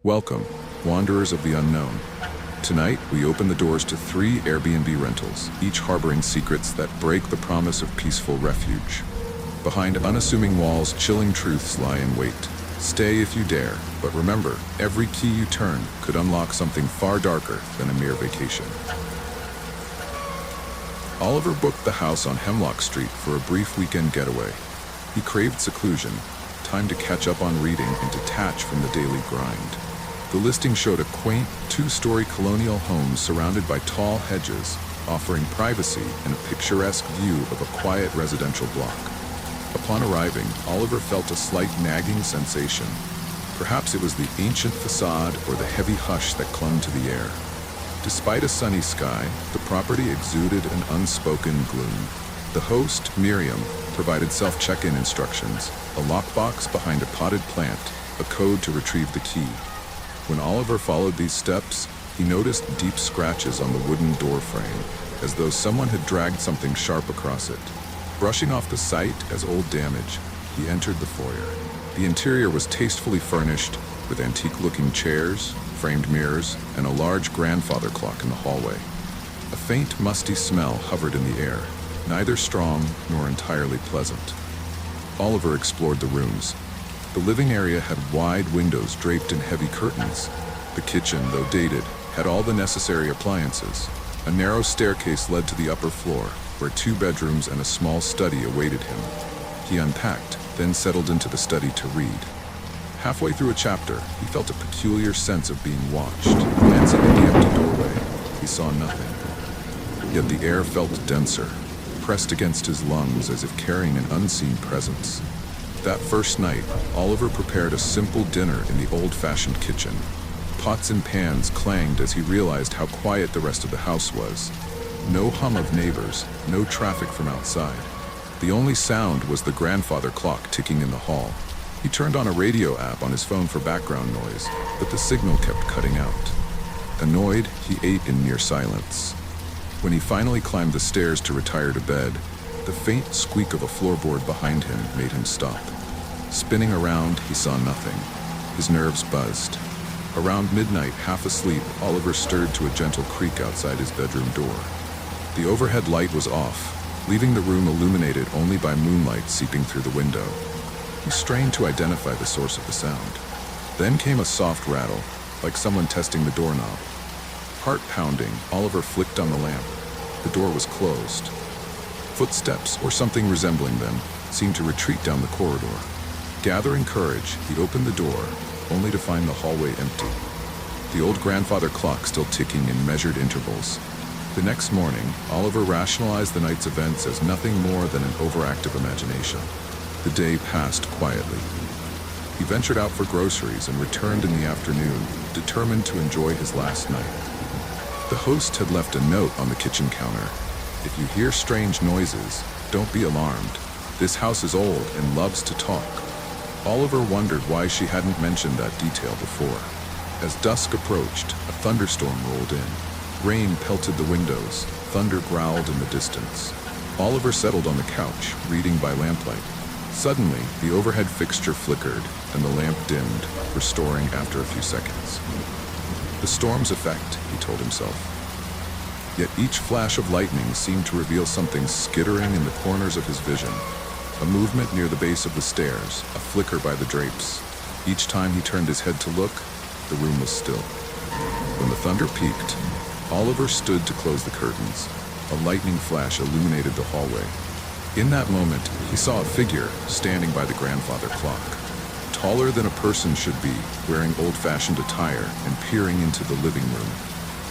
Welcome, wanderers of the unknown. Tonight, we open the doors to 3 Airbnb rentals, each harboring secrets that break the promise of peaceful refuge. Behind unassuming walls, chilling truths lie in wait. Stay if you dare, but remember, every key you turn could unlock something far darker than a mere vacation. Oliver booked the house on Hemlock Street for a brief weekend getaway. He craved seclusion, time to catch up on reading and detach from the daily grind. The listing showed a quaint, 2-story colonial home surrounded by tall hedges, offering privacy and a picturesque view of a quiet residential block. Upon arriving, Oliver felt a slight nagging sensation. Perhaps it was the ancient facade or the heavy hush that clung to the air. Despite a sunny sky, the property exuded an unspoken gloom. The host, Miriam, provided self-check-in instructions, a lockbox behind a potted plant, a code to retrieve the key. When Oliver followed these steps, he noticed deep scratches on the wooden door frame, as though someone had dragged something sharp across it. Brushing off the sight as old damage, he entered the foyer. The interior was tastefully furnished, with antique-looking chairs, framed mirrors, and a large grandfather clock in the hallway. A faint, musty smell hovered in the air, neither strong nor entirely pleasant. Oliver explored the rooms. The living area had wide windows draped in heavy curtains. The kitchen, though dated, had all the necessary appliances. A narrow staircase led to the upper floor, where 2 bedrooms and a small study awaited him. He unpacked, then settled into the study to read. Halfway through a chapter, he felt a peculiar sense of being watched. Glancing at the empty doorway, he saw nothing. Yet the air felt denser, pressed against his lungs as if carrying an unseen presence. That first night, Oliver prepared a simple dinner in the old-fashioned kitchen. Pots and pans clanged as he realized how quiet the rest of the house was. No hum of neighbors, no traffic from outside. The only sound was the grandfather clock ticking in the hall. He turned on a radio app on his phone for background noise, but the signal kept cutting out. Annoyed, he ate in near silence. When he finally climbed the stairs to retire to bed, the faint squeak of a floorboard behind him made him stop. Spinning around, he saw nothing. His nerves buzzed. Around midnight, half asleep, Oliver stirred to a gentle creak outside his bedroom door. The overhead light was off, leaving the room illuminated only by moonlight seeping through the window. He strained to identify the source of the sound. Then came a soft rattle, like someone testing the doorknob. Heart pounding, Oliver flicked on the lamp. The door was closed. Footsteps, or something resembling them, seemed to retreat down the corridor. Gathering courage, he opened the door, only to find the hallway empty. The old grandfather clock still ticking in measured intervals. The next morning, Oliver rationalized the night's events as nothing more than an overactive imagination. The day passed quietly. He ventured out for groceries and returned in the afternoon, determined to enjoy his last night. The host had left a note on the kitchen counter. If you hear strange noises, don't be alarmed. This house is old and loves to talk. Oliver wondered why she hadn't mentioned that detail before. As dusk approached, a thunderstorm rolled in. Rain pelted the windows, thunder growled in the distance. Oliver settled on the couch, reading by lamplight. Suddenly, the overhead fixture flickered, and the lamp dimmed, restoring after a few seconds. The storm's effect, he told himself. Yet each flash of lightning seemed to reveal something skittering in the corners of his vision. A movement near the base of the stairs, a flicker by the drapes. Each time he turned his head to look, the room was still. When the thunder peaked, Oliver stood to close the curtains. A lightning flash illuminated the hallway. In that moment, he saw a figure standing by the grandfather clock. Taller than a person should be, wearing old-fashioned attire and peering into the living room.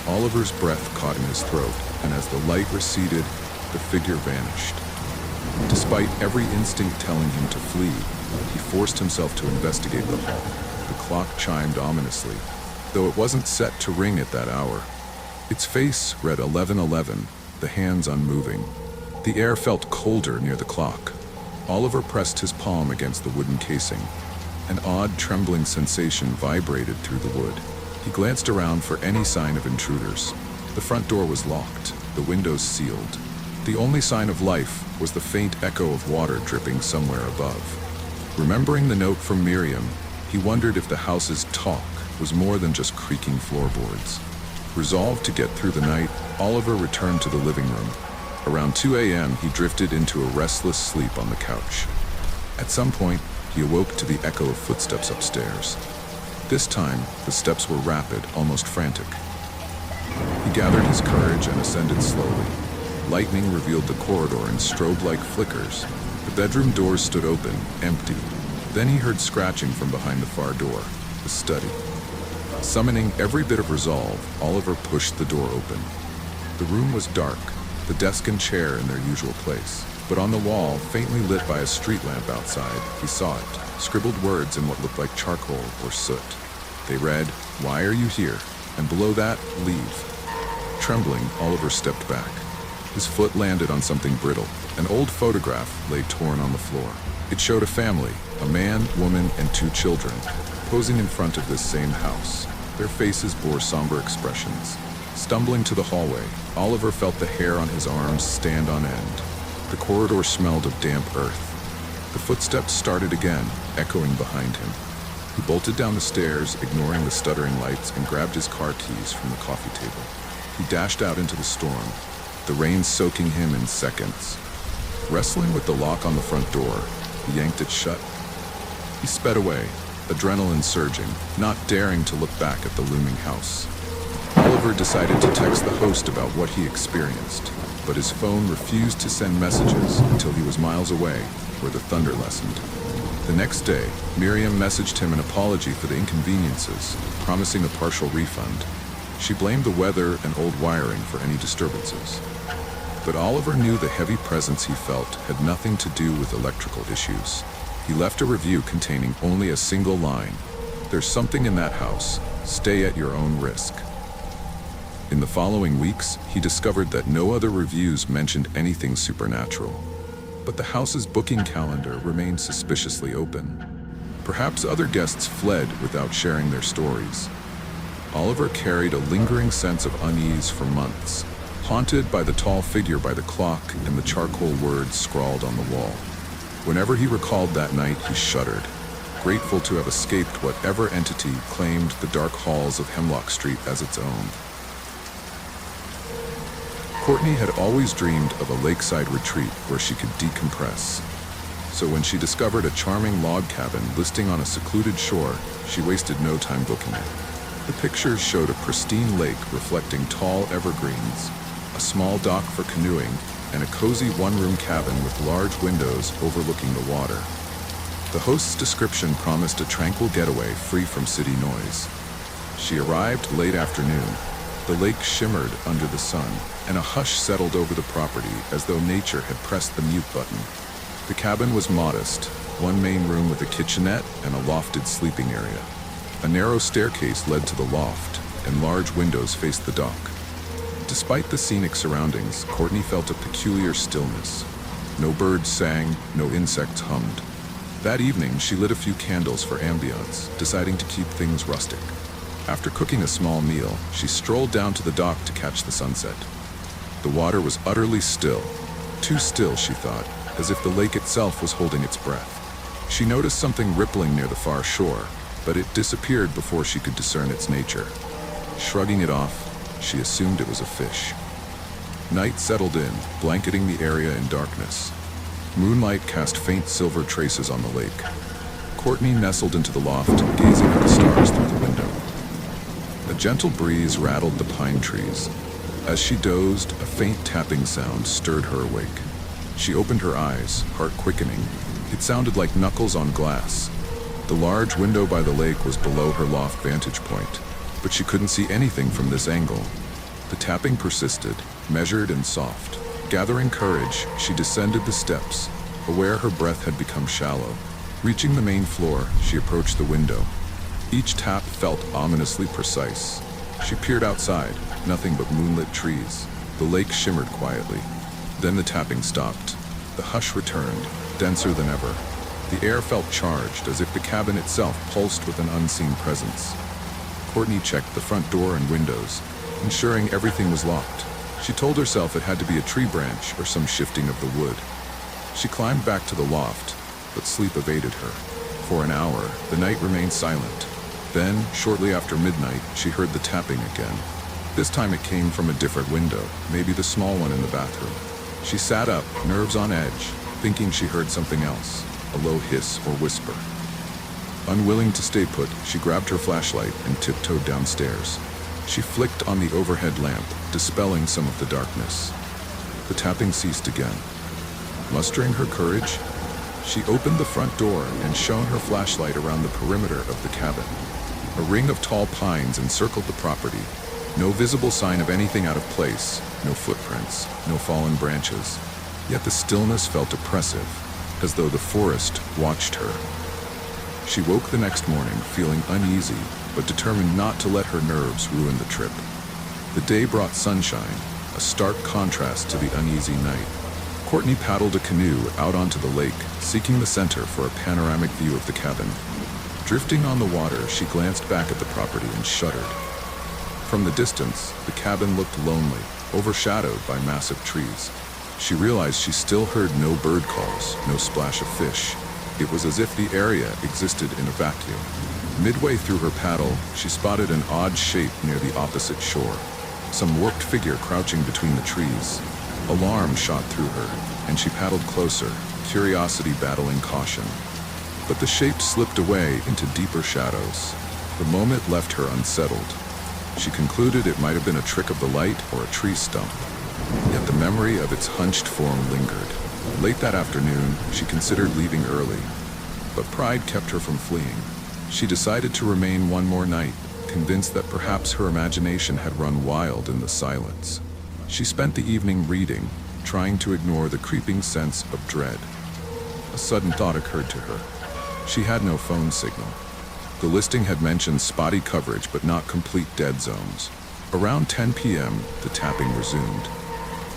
Oliver's breath caught in his throat, and as the light receded, the figure vanished. Despite every instinct telling him to flee, he forced himself to investigate the hall. The clock chimed ominously, though it wasn't set to ring at that hour. Its face read 11:11, the hands unmoving. The air felt colder near the clock. Oliver pressed his palm against the wooden casing. An odd, trembling sensation vibrated through the wood. He glanced around for any sign of intruders. The front door was locked, the windows sealed. The only sign of life was the faint echo of water dripping somewhere above. Remembering the note from Miriam, he wondered if the house's talk was more than just creaking floorboards. Resolved to get through the night, Oliver returned to the living room. Around 2 a.m., he drifted into a restless sleep on the couch. At some point, he awoke to the echo of footsteps upstairs. This time, the steps were rapid, almost frantic. He gathered his courage and ascended slowly. Lightning revealed the corridor in strobe-like flickers. The bedroom doors stood open, empty. Then he heard scratching from behind the far door, the study. Summoning every bit of resolve, Oliver pushed the door open. The room was dark, the desk and chair in their usual place. But on the wall, faintly lit by a street lamp outside, he saw it, scribbled words in what looked like charcoal or soot. They read, "Why are you here?" And below that, "Leave." Trembling, Oliver stepped back. His foot landed on something brittle. An old photograph lay torn on the floor. It showed a family, a man, woman, and 2 children, posing in front of this same house. Their faces bore somber expressions. Stumbling to the hallway, Oliver felt the hair on his arms stand on end. The corridor smelled of damp earth. The footsteps started again, echoing behind him. He bolted down the stairs, ignoring the stuttering lights, and grabbed his car keys from the coffee table. He dashed out into the storm, the rain soaking him in seconds. Wrestling with the lock on the front door, he yanked it shut. He sped away, adrenaline surging, not daring to look back at the looming house. Oliver decided to text the host about what he experienced, but his phone refused to send messages until he was miles away, where the thunder lessened. The next day, Miriam messaged him an apology for the inconveniences, promising a partial refund. She blamed the weather and old wiring for any disturbances. But Oliver knew the heavy presence he felt had nothing to do with electrical issues. He left a review containing only a single line: "There's something in that house. Stay at your own risk." In the following weeks, he discovered that no other reviews mentioned anything supernatural. But the house's booking calendar remained suspiciously open. Perhaps other guests fled without sharing their stories. Oliver carried a lingering sense of unease for months, haunted by the tall figure by the clock and the charcoal words scrawled on the wall. Whenever he recalled that night, he shuddered, grateful to have escaped whatever entity claimed the dark halls of Hemlock Street as its own. Courtney had always dreamed of a lakeside retreat where she could decompress. So when she discovered a charming log cabin listing on a secluded shore, she wasted no time booking it. The pictures showed a pristine lake reflecting tall evergreens, a small dock for canoeing, and a cozy one-room cabin with large windows overlooking the water. The host's description promised a tranquil getaway free from city noise. She arrived late afternoon. The lake shimmered under the sun, and a hush settled over the property as though nature had pressed the mute button. The cabin was modest, one main room with a kitchenette and a lofted sleeping area. A narrow staircase led to the loft, and large windows faced the dock. Despite the scenic surroundings, Courtney felt a peculiar stillness. No birds sang, no insects hummed. That evening, she lit a few candles for ambiance, deciding to keep things rustic. After cooking a small meal, she strolled down to the dock to catch the sunset. The water was utterly still. Too still, she thought, as if the lake itself was holding its breath. She noticed something rippling near the far shore, but it disappeared before she could discern its nature. Shrugging it off, she assumed it was a fish. Night settled in, blanketing the area in darkness. Moonlight cast faint silver traces on the lake. Courtney nestled into the loft, gazing at the stars through the window. A gentle breeze rattled the pine trees. As she dozed, a faint tapping sound stirred her awake. She opened her eyes, heart quickening. It sounded like knuckles on glass. The large window by the lake was below her loft vantage point, but she couldn't see anything from this angle. The tapping persisted, measured and soft. Gathering courage, she descended the steps, aware her breath had become shallow. Reaching the main floor, she approached the window. Each tap felt ominously precise. She peered outside, nothing but moonlit trees. The lake shimmered quietly. Then the tapping stopped. The hush returned, denser than ever. The air felt charged, as if the cabin itself pulsed with an unseen presence. Courtney checked the front door and windows, ensuring everything was locked. She told herself it had to be a tree branch or some shifting of the wood. She climbed back to the loft, but sleep evaded her. For an hour, the night remained silent. Then, shortly after midnight, she heard the tapping again. This time it came from a different window, maybe the small one in the bathroom. She sat up, nerves on edge, thinking she heard something else, a low hiss or whisper. Unwilling to stay put, she grabbed her flashlight and tiptoed downstairs. She flicked on the overhead lamp, dispelling some of the darkness. The tapping ceased again. Mustering her courage, she opened the front door and shone her flashlight around the perimeter of the cabin. A ring of tall pines encircled the property. No visible sign of anything out of place, no footprints, no fallen branches. Yet the stillness felt oppressive, as though the forest watched her. She woke the next morning feeling uneasy, but determined not to let her nerves ruin the trip. The day brought sunshine, a stark contrast to the uneasy night. Courtney paddled a canoe out onto the lake, seeking the center for a panoramic view of the cabin. Drifting on the water, she glanced back at the property and shuddered. From the distance, the cabin looked lonely, overshadowed by massive trees. She realized she still heard no bird calls, no splash of fish. It was as if the area existed in a vacuum. Midway through her paddle, she spotted an odd shape near the opposite shore. Some warped figure crouching between the trees. Alarm shot through her, and she paddled closer, curiosity battling caution. But the shape slipped away into deeper shadows. The moment left her unsettled. She concluded it might have been a trick of the light or a tree stump. Yet the memory of its hunched form lingered. Late that afternoon, she considered leaving early, but pride kept her from fleeing. She decided to remain one more night, convinced that perhaps her imagination had run wild in the silence. She spent the evening reading, trying to ignore the creeping sense of dread. A sudden thought occurred to her. She had no phone signal. The listing had mentioned spotty coverage but not complete dead zones. Around 10 p.m., the tapping resumed.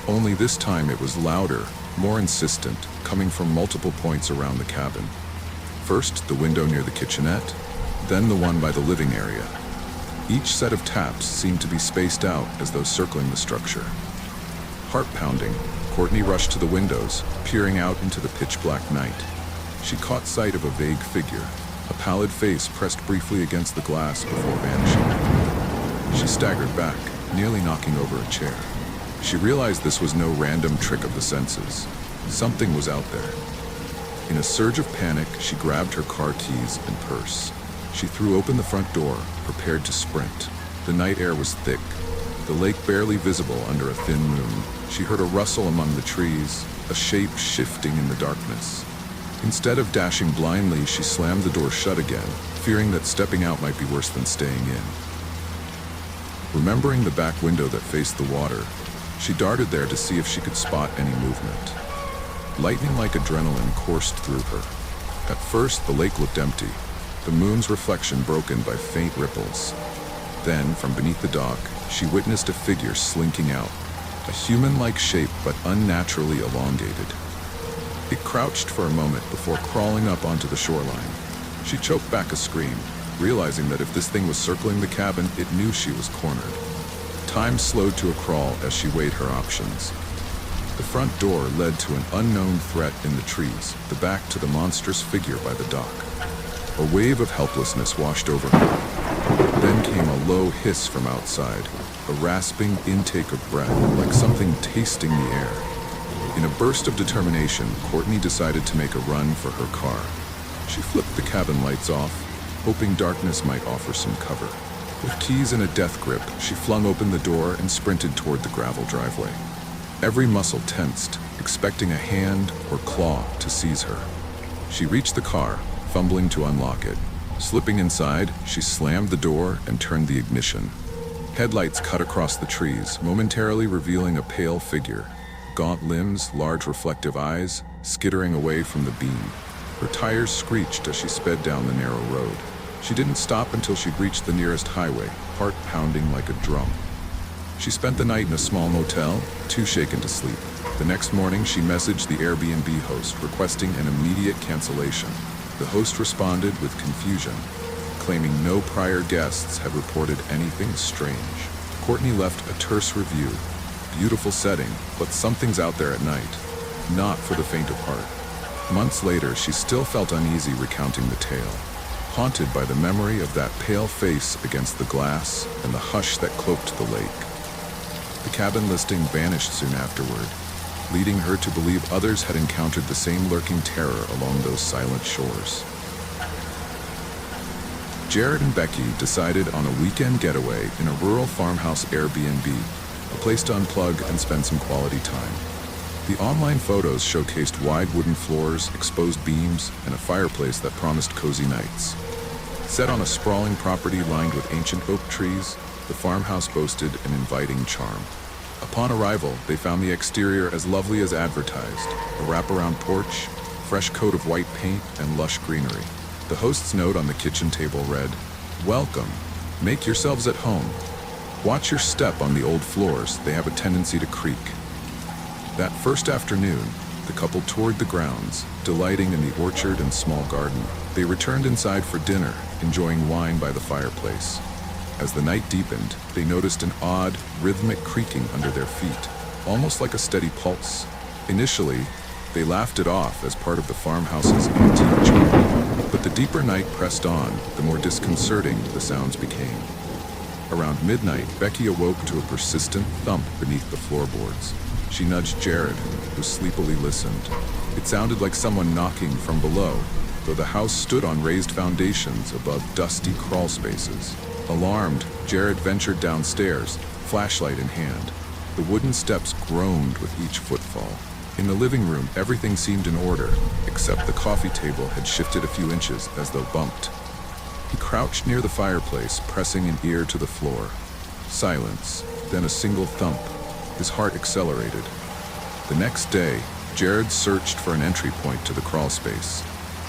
Only this time it was louder, more insistent, coming from multiple points around the cabin. First, the window near the kitchenette, then the one by the living area. Each set of taps seemed to be spaced out as though circling the structure. Heart pounding, Courtney rushed to the windows, peering out into the pitch-black night. She caught sight of a vague figure, a pallid face pressed briefly against the glass before vanishing. She staggered back, nearly knocking over a chair. She realized this was no random trick of the senses. Something was out there. In a surge of panic, she grabbed her car keys and purse. She threw open the front door, prepared to sprint. The night air was thick, the lake barely visible under a thin moon. She heard a rustle among the trees, a shape shifting in the darkness. Instead of dashing blindly, she slammed the door shut again, fearing that stepping out might be worse than staying in. Remembering the back window that faced the water, she darted there to see if she could spot any movement. Lightning-like adrenaline coursed through her. At first, the lake looked empty, the moon's reflection broken by faint ripples. Then, from beneath the dock, she witnessed a figure slinking out, a human-like shape but unnaturally elongated. It crouched for a moment before crawling up onto the shoreline. She choked back a scream, realizing that if this thing was circling the cabin, it knew she was cornered. Time slowed to a crawl as she weighed her options. The front door led to an unknown threat in the trees, the back to the monstrous figure by the dock. A wave of helplessness washed over her. Then came a low hiss from outside, a rasping intake of breath, like something tasting the air. In a burst of determination, Courtney decided to make a run for her car. She flipped the cabin lights off, hoping darkness might offer some cover. With keys in a death grip, she flung open the door and sprinted toward the gravel driveway. Every muscle tensed, expecting a hand or claw to seize her. She reached the car, fumbling to unlock it. Slipping inside, she slammed the door and turned the ignition. Headlights cut across the trees, momentarily revealing a pale figure. Gaunt limbs, large reflective eyes, skittering away from the beam. Her tires screeched as she sped down the narrow road. She didn't stop until she'd reached the nearest highway, heart pounding like a drum. She spent the night in a small motel, too shaken to sleep. The next morning, she messaged the Airbnb host, requesting an immediate cancellation. The host responded with confusion, claiming no prior guests had reported anything strange. Courtney left a terse review. Beautiful setting, but something's out there at night. Not for the faint of heart. Months later, she still felt uneasy recounting the tale. haunted by the memory of that pale face against the glass and the hush that cloaked the lake. The cabin listing vanished soon afterward, leading her to believe others had encountered the same lurking terror along those silent shores. Jared and Becky decided on a weekend getaway in a rural farmhouse Airbnb, a place to unplug and spend some quality time. The online photos showcased wide wooden floors, exposed beams, and a fireplace that promised cozy nights. Set on a sprawling property lined with ancient oak trees, the farmhouse boasted an inviting charm. Upon arrival, they found the exterior as lovely as advertised: a wraparound porch, fresh coat of white paint, and lush greenery. The host's note on the kitchen table read, "Welcome. Make yourselves at home. Watch your step on the old floors, they have a tendency to creak." That first afternoon, the couple toured the grounds, delighting in the orchard and small garden. They returned inside for dinner, enjoying wine by the fireplace. As the night deepened, they noticed an odd, rhythmic creaking under their feet, almost like a steady pulse. Initially, they laughed it off as part of the farmhouse's antique charm. But the deeper night pressed on, the more disconcerting the sounds became. Around midnight, Becky awoke to a persistent thump beneath the floorboards. She nudged Jared, who sleepily listened. It sounded like someone knocking from below, though the house stood on raised foundations above dusty crawl spaces. Alarmed, Jared ventured downstairs, flashlight in hand. The wooden steps groaned with each footfall. In the living room, everything seemed in order, except the coffee table had shifted a few inches as though bumped. He crouched near the fireplace, pressing an ear to the floor. Silence, then a single thump. His heart accelerated. The next day, Jared searched for an entry point to the crawl space.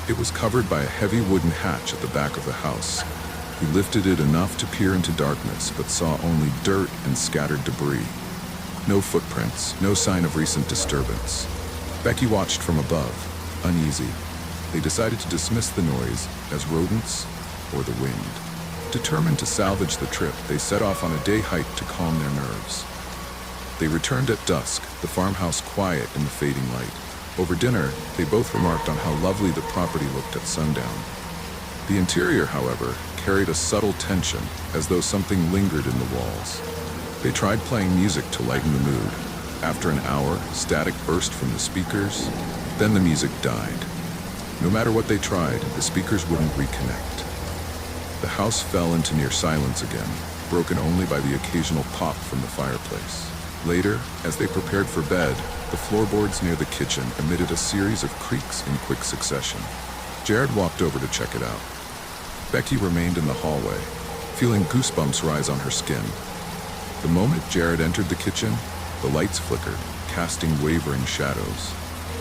It was covered by a heavy wooden hatch at the back of the house. He lifted it enough to peer into darkness, but saw only dirt and scattered debris. No footprints, no sign of recent disturbance. Becky watched from above, uneasy. They decided to dismiss the noise as rodents or the wind. Determined to salvage the trip, they set off on a day hike to calm their nerves. They returned at dusk, the farmhouse quiet in the fading light. Over dinner, they both remarked on how lovely the property looked at sundown. The interior, however, carried a subtle tension, as though something lingered in the walls. They tried playing music to lighten the mood. After an hour, static burst from the speakers, then the music died. No matter what they tried, the speakers wouldn't reconnect. The house fell into near silence again, broken only by the occasional pop from the fireplace. Later, as they prepared for bed, the floorboards near the kitchen emitted a series of creaks in quick succession. Jared walked over to check it out. Becky remained in the hallway, feeling goosebumps rise on her skin. The moment Jared entered the kitchen, the lights flickered, casting wavering shadows.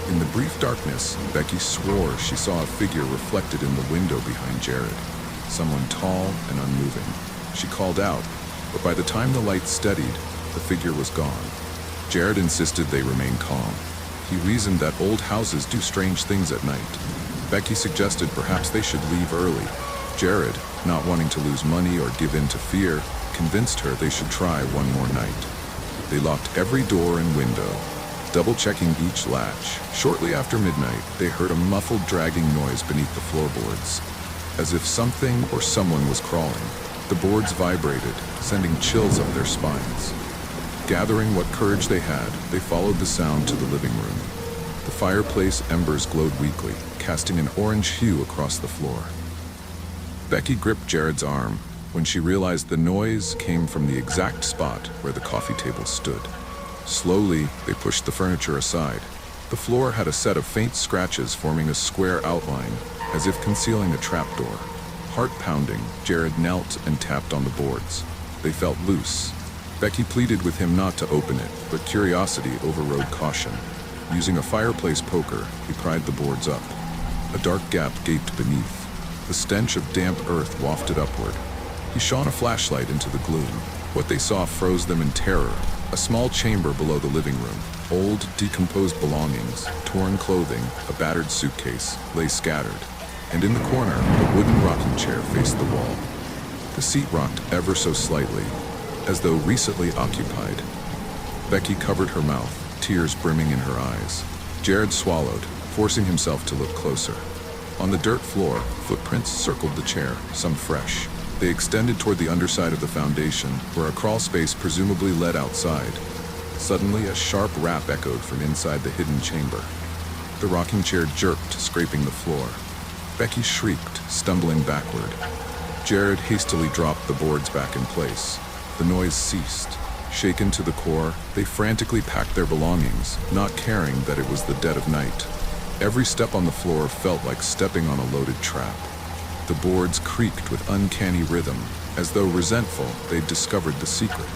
In the brief darkness, Becky swore she saw a figure reflected in the window behind Jared, someone tall and unmoving. She called out, but by the time the lights steadied, the figure was gone. Jared insisted they remain calm. He reasoned that old houses do strange things at night. Becky suggested perhaps they should leave early. Jared, not wanting to lose money or give in to fear, convinced her they should try one more night. They locked every door and window, double-checking each latch. Shortly after midnight, they heard a muffled dragging noise beneath the floorboards, as if something or someone was crawling. The boards vibrated, sending chills up their spines. Gathering what courage they had, they followed the sound to the living room. The fireplace embers glowed weakly, casting an orange hue across the floor. Becky gripped Jared's arm when she realized the noise came from the exact spot where the coffee table stood. Slowly, they pushed the furniture aside. The floor had a set of faint scratches forming a square outline, as if concealing a trapdoor. Heart pounding, Jared knelt and tapped on the boards. They felt loose. Becky pleaded with him not to open it, but curiosity overrode caution. Using a fireplace poker, he pried the boards up. A dark gap gaped beneath. The stench of damp earth wafted upward. He shone a flashlight into the gloom. What they saw froze them in terror. A small chamber below the living room. Old, decomposed belongings, torn clothing, a battered suitcase, lay scattered. And in the corner, a wooden rocking chair faced the wall. The seat rocked ever so slightly, as though recently occupied. Becky covered her mouth, tears brimming in her eyes. Jared swallowed, forcing himself to look closer. On the dirt floor, footprints circled the chair, some fresh. They extended toward the underside of the foundation, where a crawl space presumably led outside. Suddenly, a sharp rap echoed from inside the hidden chamber. The rocking chair jerked, scraping the floor. Becky shrieked, stumbling backward. Jared hastily dropped the boards back in place. The noise ceased. Shaken to the core, they frantically packed their belongings, not caring that it was the dead of night. Every step on the floor felt like stepping on a loaded trap. The boards creaked with uncanny rhythm, as though resentful they'd discovered the secret.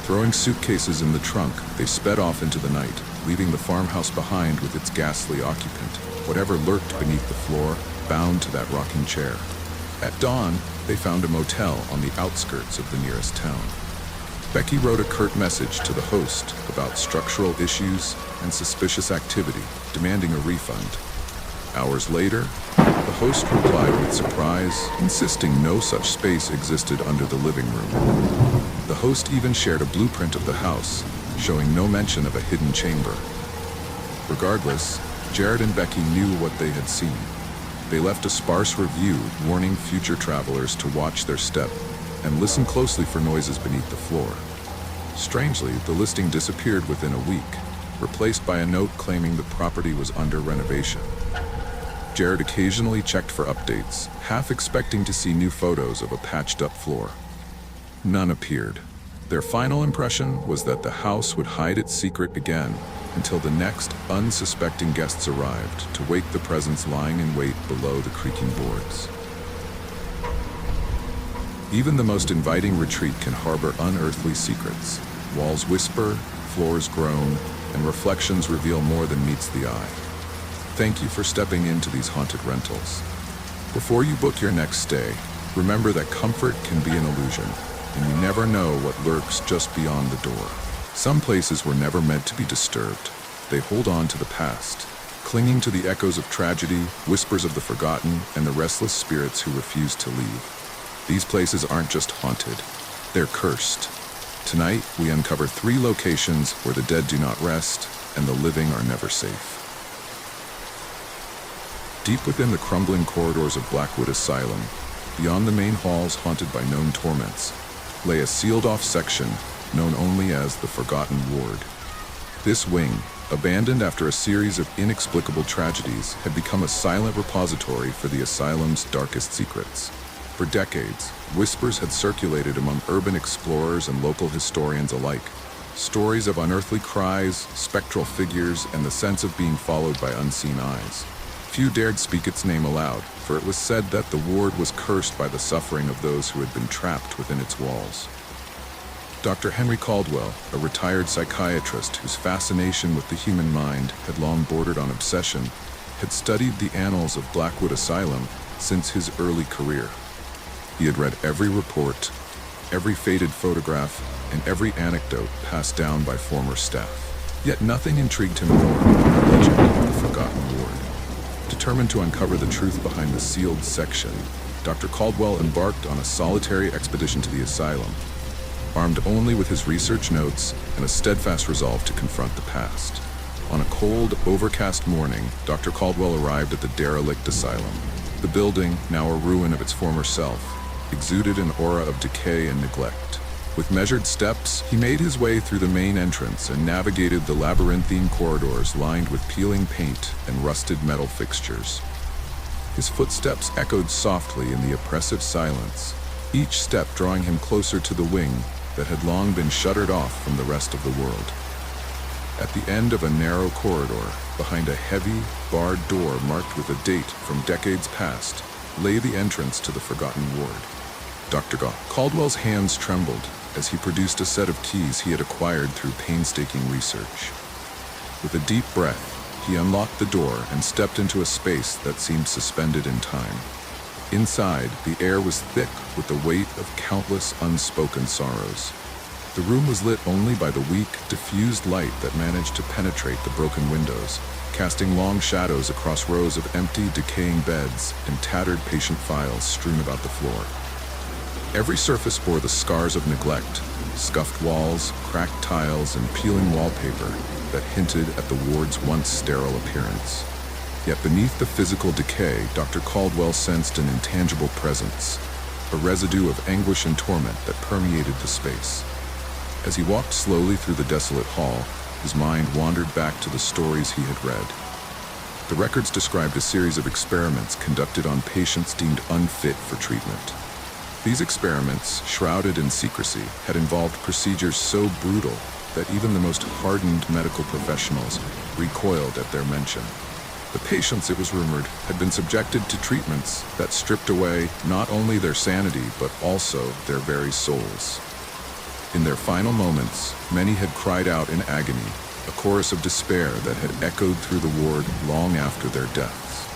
Throwing suitcases in the trunk, they sped off into the night, leaving the farmhouse behind with its ghastly occupant, whatever lurked beneath the floor, bound to that rocking chair. At dawn, they found a motel on the outskirts of the nearest town. Becky wrote a curt message to the host about structural issues and suspicious activity, demanding a refund. Hours later, the host replied with surprise, insisting no such space existed under the living room. The host even shared a blueprint of the house, showing no mention of a hidden chamber. Regardless, Jared and Becky knew what they had seen. They left a sparse review warning future travelers to watch their step and listen closely for noises beneath the floor. Strangely, the listing disappeared within a week, replaced by a note claiming the property was under renovation. Jared occasionally checked for updates, half expecting to see new photos of a patched-up floor. None appeared. Their final impression was that the house would hide its secret again until the next unsuspecting guests arrived to wake the presence lying in wait below the creaking boards. Even the most inviting retreat can harbor unearthly secrets. Walls whisper, floors groan, and reflections reveal more than meets the eye. Thank you for stepping into these haunted rentals. Before you book your next stay, remember that comfort can be an illusion, and you never know what lurks just beyond the door. Some places were never meant to be disturbed. They hold on to the past, clinging to the echoes of tragedy, whispers of the forgotten, and the restless spirits who refuse to leave. These places aren't just haunted, they're cursed. Tonight, we uncover 3 locations where the dead do not rest and the living are never safe. Deep within the crumbling corridors of Blackwood Asylum, beyond the main halls haunted by known torments, lay a sealed-off section known only as the Forgotten Ward. This wing, abandoned after a series of inexplicable tragedies, had become a silent repository for the asylum's darkest secrets. For decades, whispers had circulated among urban explorers and local historians alike. Stories of unearthly cries, spectral figures, and the sense of being followed by unseen eyes. Few dared speak its name aloud, for it was said that the ward was cursed by the suffering of those who had been trapped within its walls. Dr. Henry Caldwell, a retired psychiatrist whose fascination with the human mind had long bordered on obsession, had studied the annals of Blackwood Asylum since his early career. He had read every report, every faded photograph, and every anecdote passed down by former staff. Yet nothing intrigued him more than the legend of the Forgotten Ward. Determined to uncover the truth behind the sealed section, Dr. Caldwell embarked on a solitary expedition to the asylum, armed only with his research notes and a steadfast resolve to confront the past. On a cold, overcast morning, Dr. Caldwell arrived at the derelict asylum. The building, now a ruin of its former self, exuded an aura of decay and neglect. With measured steps, he made his way through the main entrance and navigated the labyrinthine corridors lined with peeling paint and rusted metal fixtures. His footsteps echoed softly in the oppressive silence, each step drawing him closer to the wing that had long been shuttered off from the rest of the world. At the end of a narrow corridor, behind a heavy, barred door marked with a date from decades past, lay the entrance to the Forgotten Ward. Dr. Caldwell's hands trembled as he produced a set of keys he had acquired through painstaking research. With a deep breath, he unlocked the door and stepped into a space that seemed suspended in time. Inside, the air was thick with the weight of countless unspoken sorrows. The room was lit only by the weak, diffused light that managed to penetrate the broken windows, casting long shadows across rows of empty, decaying beds and tattered patient files strewn about the floor. Every surface bore the scars of neglect, scuffed walls, cracked tiles, and peeling wallpaper that hinted at the ward's once sterile appearance. Yet beneath the physical decay, Dr. Caldwell sensed an intangible presence, a residue of anguish and torment that permeated the space. As he walked slowly through the desolate hall, his mind wandered back to the stories he had read. The records described a series of experiments conducted on patients deemed unfit for treatment. These experiments, shrouded in secrecy, had involved procedures so brutal that even the most hardened medical professionals recoiled at their mention. The patients, it was rumored, had been subjected to treatments that stripped away not only their sanity but also their very souls. In their final moments, many had cried out in agony, a chorus of despair that had echoed through the ward long after their deaths.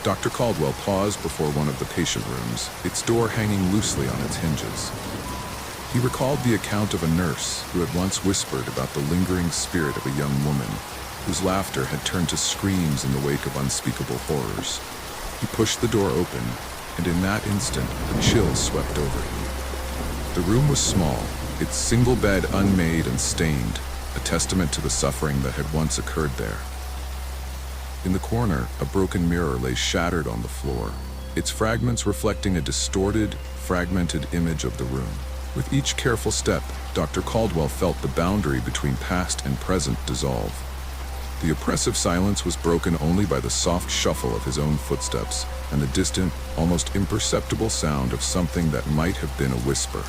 Dr. Caldwell paused before one of the patient rooms, its door hanging loosely on its hinges. He recalled the account of a nurse who had once whispered about the lingering spirit of a young woman whose laughter had turned to screams in the wake of unspeakable horrors. He pushed the door open, and in that instant, a chill swept over him. The room was small, its single bed unmade and stained, a testament to the suffering that had once occurred there. In the corner, a broken mirror lay shattered on the floor, its fragments reflecting a distorted, fragmented image of the room. With each careful step, Dr. Caldwell felt the boundary between past and present dissolve. The oppressive silence was broken only by the soft shuffle of his own footsteps and the distant, almost imperceptible sound of something that might have been a whisper.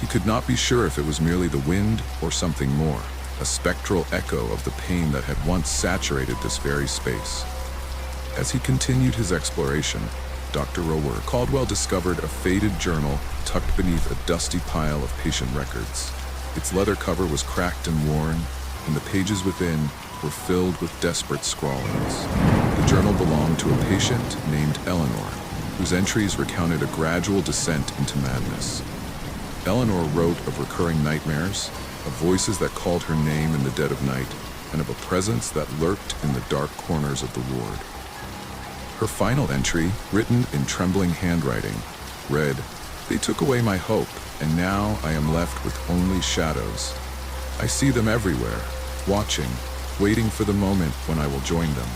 He could not be sure if it was merely the wind or something more, a spectral echo of the pain that had once saturated this very space. As he continued his exploration, Dr. Caldwell discovered a faded journal tucked beneath a dusty pile of patient records. Its leather cover was cracked and worn, and the pages within were filled with desperate scrawlings. The journal belonged to a patient named Eleanor, whose entries recounted a gradual descent into madness. Eleanor wrote of recurring nightmares, of voices that called her name in the dead of night, and of a presence that lurked in the dark corners of the ward. Her final entry, written in trembling handwriting, read, "They took away my hope, and now I am left with only shadows. I see them everywhere, watching, waiting for the moment when I will join them."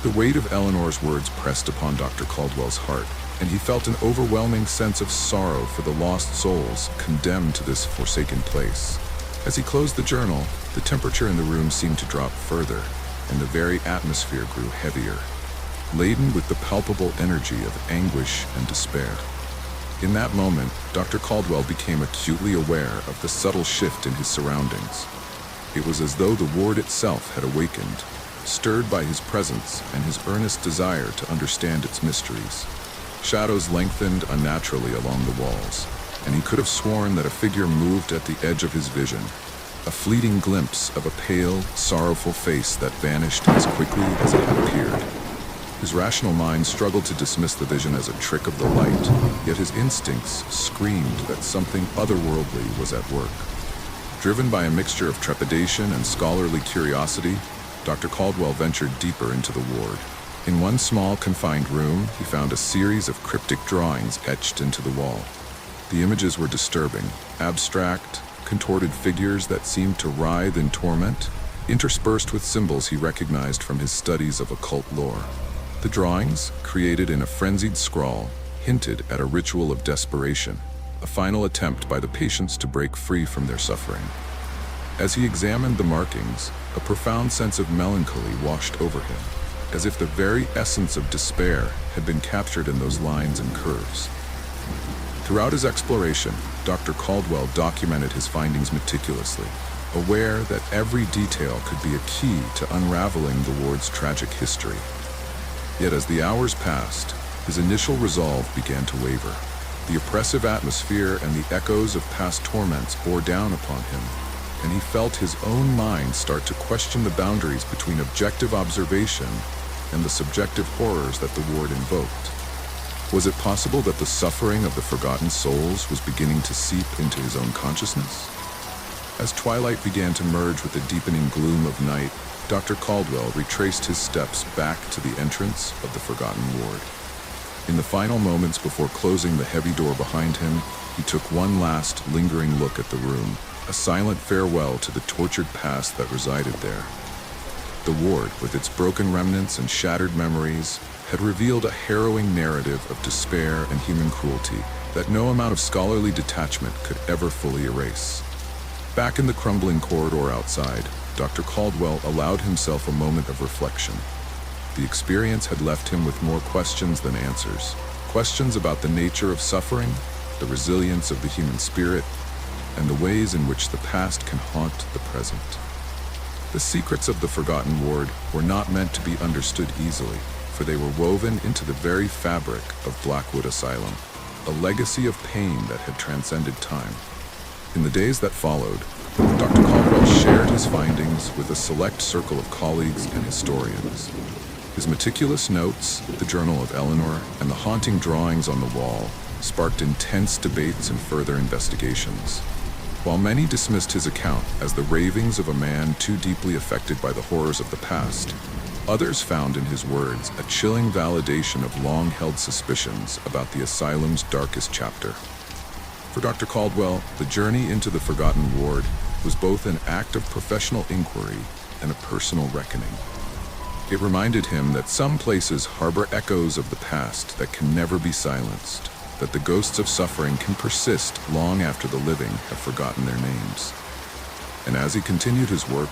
The weight of Eleanor's words pressed upon Dr. Caldwell's heart, and he felt an overwhelming sense of sorrow for the lost souls condemned to this forsaken place. As he closed the journal, the temperature in the room seemed to drop further, and the very atmosphere grew heavier, laden with the palpable energy of anguish and despair. In that moment, Dr. Caldwell became acutely aware of the subtle shift in his surroundings. It was as though the ward itself had awakened, stirred by his presence and his earnest desire to understand its mysteries. Shadows lengthened unnaturally along the walls, and he could have sworn that a figure moved at the edge of his vision, a fleeting glimpse of a pale, sorrowful face that vanished as quickly as it had appeared. His rational mind struggled to dismiss the vision as a trick of the light, yet his instincts screamed that something otherworldly was at work. Driven by a mixture of trepidation and scholarly curiosity, Dr. Caldwell ventured deeper into the ward. In one small, confined room, he found a series of cryptic drawings etched into the wall. The images were disturbing, abstract, contorted figures that seemed to writhe in torment, interspersed with symbols he recognized from his studies of occult lore. The drawings, created in a frenzied scrawl, hinted at a ritual of desperation, a final attempt by the patients to break free from their suffering. As he examined the markings, a profound sense of melancholy washed over him, as if the very essence of despair had been captured in those lines and curves. Throughout his exploration, Dr. Caldwell documented his findings meticulously, aware that every detail could be a key to unraveling the ward's tragic history. Yet as the hours passed, his initial resolve began to waver. The oppressive atmosphere and the echoes of past torments bore down upon him, and he felt his own mind start to question the boundaries between objective observation and the subjective horrors that the ward invoked. Was it possible that the suffering of the forgotten souls was beginning to seep into his own consciousness? As twilight began to merge with the deepening gloom of night, Dr. Caldwell retraced his steps back to the entrance of the forgotten ward. In the final moments before closing the heavy door behind him, he took one last, lingering look at the room, a silent farewell to the tortured past that resided there. The ward, with its broken remnants and shattered memories, had revealed a harrowing narrative of despair and human cruelty that no amount of scholarly detachment could ever fully erase. Back in the crumbling corridor outside, Dr. Caldwell allowed himself a moment of reflection. The experience had left him with more questions than answers. Questions about the nature of suffering, the resilience of the human spirit, and the ways in which the past can haunt the present. The secrets of the Forgotten Ward were not meant to be understood easily, for they were woven into the very fabric of Blackwood Asylum, a legacy of pain that had transcended time. In the days that followed, Dr. Caldwell shared his findings with a select circle of colleagues and historians. His meticulous notes, the journal of Eleanor, and the haunting drawings on the wall sparked intense debates and further investigations. While many dismissed his account as the ravings of a man too deeply affected by the horrors of the past, others found in his words a chilling validation of long-held suspicions about the asylum's darkest chapter. For Dr. Caldwell, the journey into the Forgotten Ward was both an act of professional inquiry and a personal reckoning. It reminded him that some places harbor echoes of the past that can never be silenced, that the ghosts of suffering can persist long after the living have forgotten their names. And as he continued his work,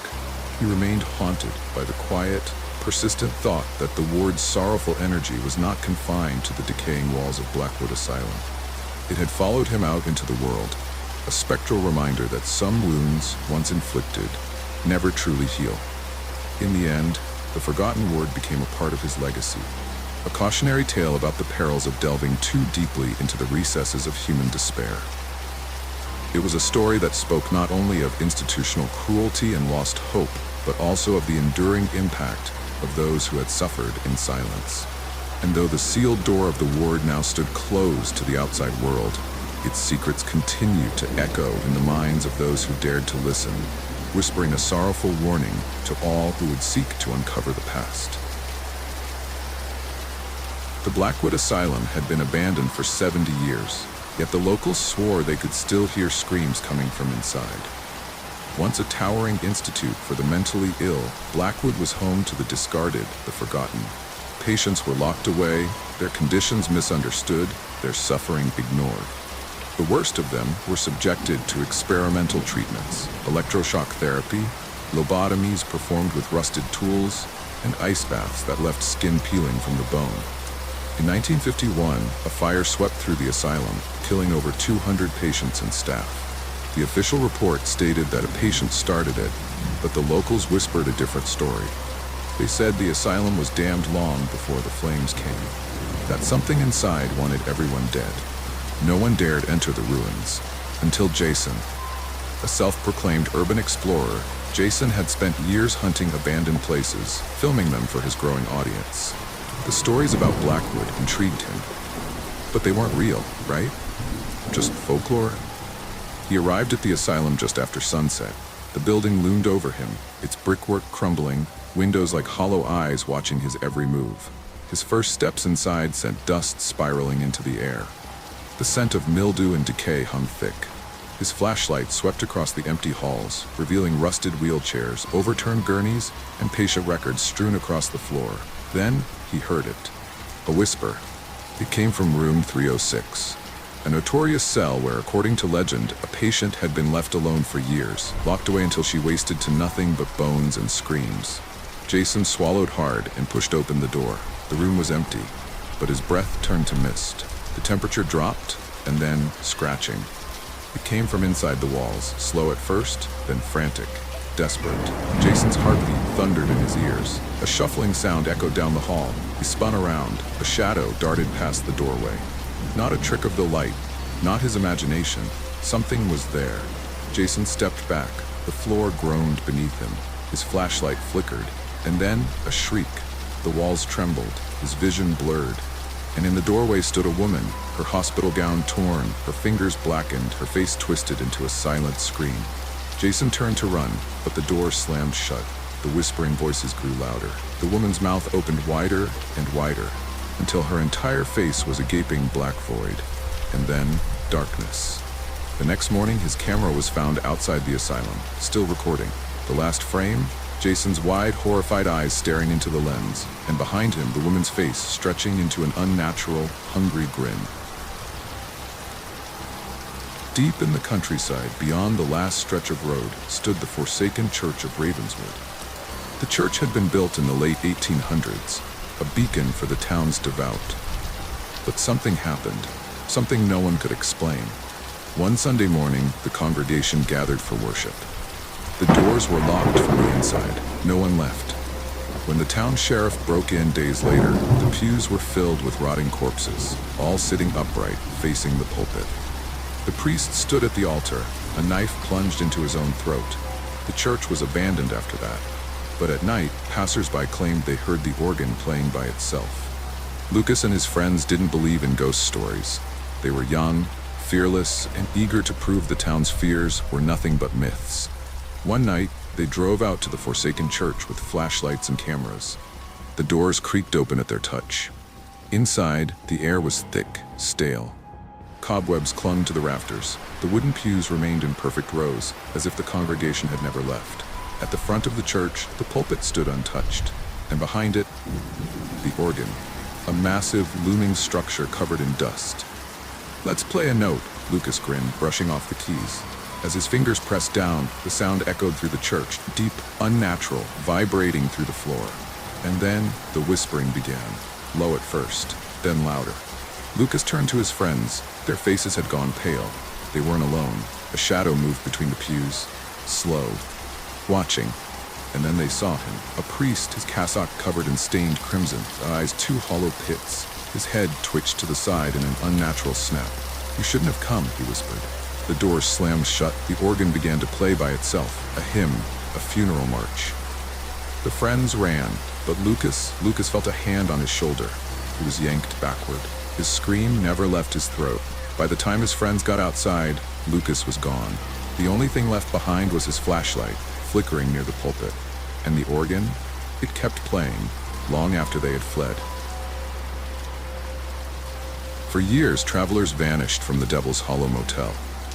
he remained haunted by the quiet, persistent thought that the ward's sorrowful energy was not confined to the decaying walls of Blackwood Asylum. It had followed him out into the world, a spectral reminder that some wounds, once inflicted, never truly heal. In the end, the Forgotten Ward became a part of his legacy, a cautionary tale about the perils of delving too deeply into the recesses of human despair. It was a story that spoke not only of institutional cruelty and lost hope, but also of the enduring impact of those who had suffered in silence. And though the sealed door of the ward now stood closed to the outside world, its secrets continued to echo in the minds of those who dared to listen, whispering a sorrowful warning to all who would seek to uncover the past. The Blackwood Asylum had been abandoned for 70 years, yet the locals swore they could still hear screams coming from inside. Once a towering institute for the mentally ill, Blackwood was home to the discarded, the forgotten. Patients were locked away, their conditions misunderstood, their suffering ignored. The worst of them were subjected to experimental treatments, electroshock therapy, lobotomies performed with rusted tools, and ice baths that left skin peeling from the bone. In 1951, a fire swept through the asylum, killing over 200 patients and staff. The official report stated that a patient started it, but the locals whispered a different story. They said the asylum was damned long before the flames came, that something inside wanted everyone dead. No one dared enter the ruins, until Jason. A self-proclaimed urban explorer, Jason had spent years hunting abandoned places, filming them for his growing audience. The stories about Blackwood intrigued him. But they weren't real, right? Just folklore? He arrived at the asylum just after sunset. The building loomed over him, its brickwork crumbling, windows like hollow eyes watching his every move. His first steps inside sent dust spiraling into the air. The scent of mildew and decay hung thick. His flashlight swept across the empty halls, revealing rusted wheelchairs, overturned gurneys, and patient records strewn across the floor. Then he heard it. A whisper. It came from room 306, a notorious cell where, according to legend, a patient had been left alone for years, locked away until she wasted to nothing but bones and screams. Jason swallowed hard and pushed open the door. The room was empty, but his breath turned to mist. The temperature dropped, and then scratching. It came from inside the walls, slow at first, then frantic, desperate. Jason's heartbeat thundered in his ears. A shuffling sound echoed down the hall. He spun around. A shadow darted past the doorway. Not a trick of the light, not his imagination. Something was there. Jason stepped back. The floor groaned beneath him. His flashlight flickered, and then a shriek. The walls trembled, his vision blurred. And in the doorway stood a woman, her hospital gown torn, her fingers blackened, her face twisted into a silent scream. Jason turned to run, but the door slammed shut. The whispering voices grew louder. The woman's mouth opened wider and wider, until her entire face was a gaping black void. And then, darkness. The next morning, his camera was found outside the asylum, still recording. The last frame, Jason's wide, horrified eyes staring into the lens, and behind him, the woman's face stretching into an unnatural, hungry grin. Deep in the countryside, beyond the last stretch of road, stood the forsaken church of Ravenswood. The church had been built in the late 1800s, a beacon for the town's devout. But something happened, something no one could explain. One Sunday morning, the congregation gathered for worship. The doors were locked from the inside. No one left. When the town sheriff broke in days later, the pews were filled with rotting corpses, all sitting upright, facing the pulpit. The priest stood at the altar, a knife plunged into his own throat. The church was abandoned after that. But at night, passers-by claimed they heard the organ playing by itself. Lucas and his friends didn't believe in ghost stories. They were young, fearless, and eager to prove the town's fears were nothing but myths. One night, they drove out to the forsaken church with flashlights and cameras. The doors creaked open at their touch. Inside, the air was thick, stale. Cobwebs clung to the rafters. The wooden pews remained in perfect rows, as if the congregation had never left. At the front of the church, the pulpit stood untouched, and behind it, the organ, a massive, looming structure covered in dust. "Let's play a note," Lucas grinned, brushing off the keys. As his fingers pressed down, the sound echoed through the church, deep, unnatural, vibrating through the floor. And then, the whispering began, low at first, then louder. Lucas turned to his friends. Their faces had gone pale. They weren't alone. A shadow moved between the pews, slow, watching. And then they saw him, a priest, his cassock covered in stained crimson, his eyes two hollow pits. His head twitched to the side in an unnatural snap. "You shouldn't have come," he whispered. The doors slammed shut. The organ began to play by itself, a hymn, a funeral march. The friends ran, but Lucas felt a hand on his shoulder. He was yanked backward. His scream never left his throat. By the time his friends got outside, Lucas was gone. The only thing left behind was his flashlight, flickering near the pulpit. And the organ? It kept playing, long after they had fled. For years, travelers vanished from the Devil's Hollow Motel,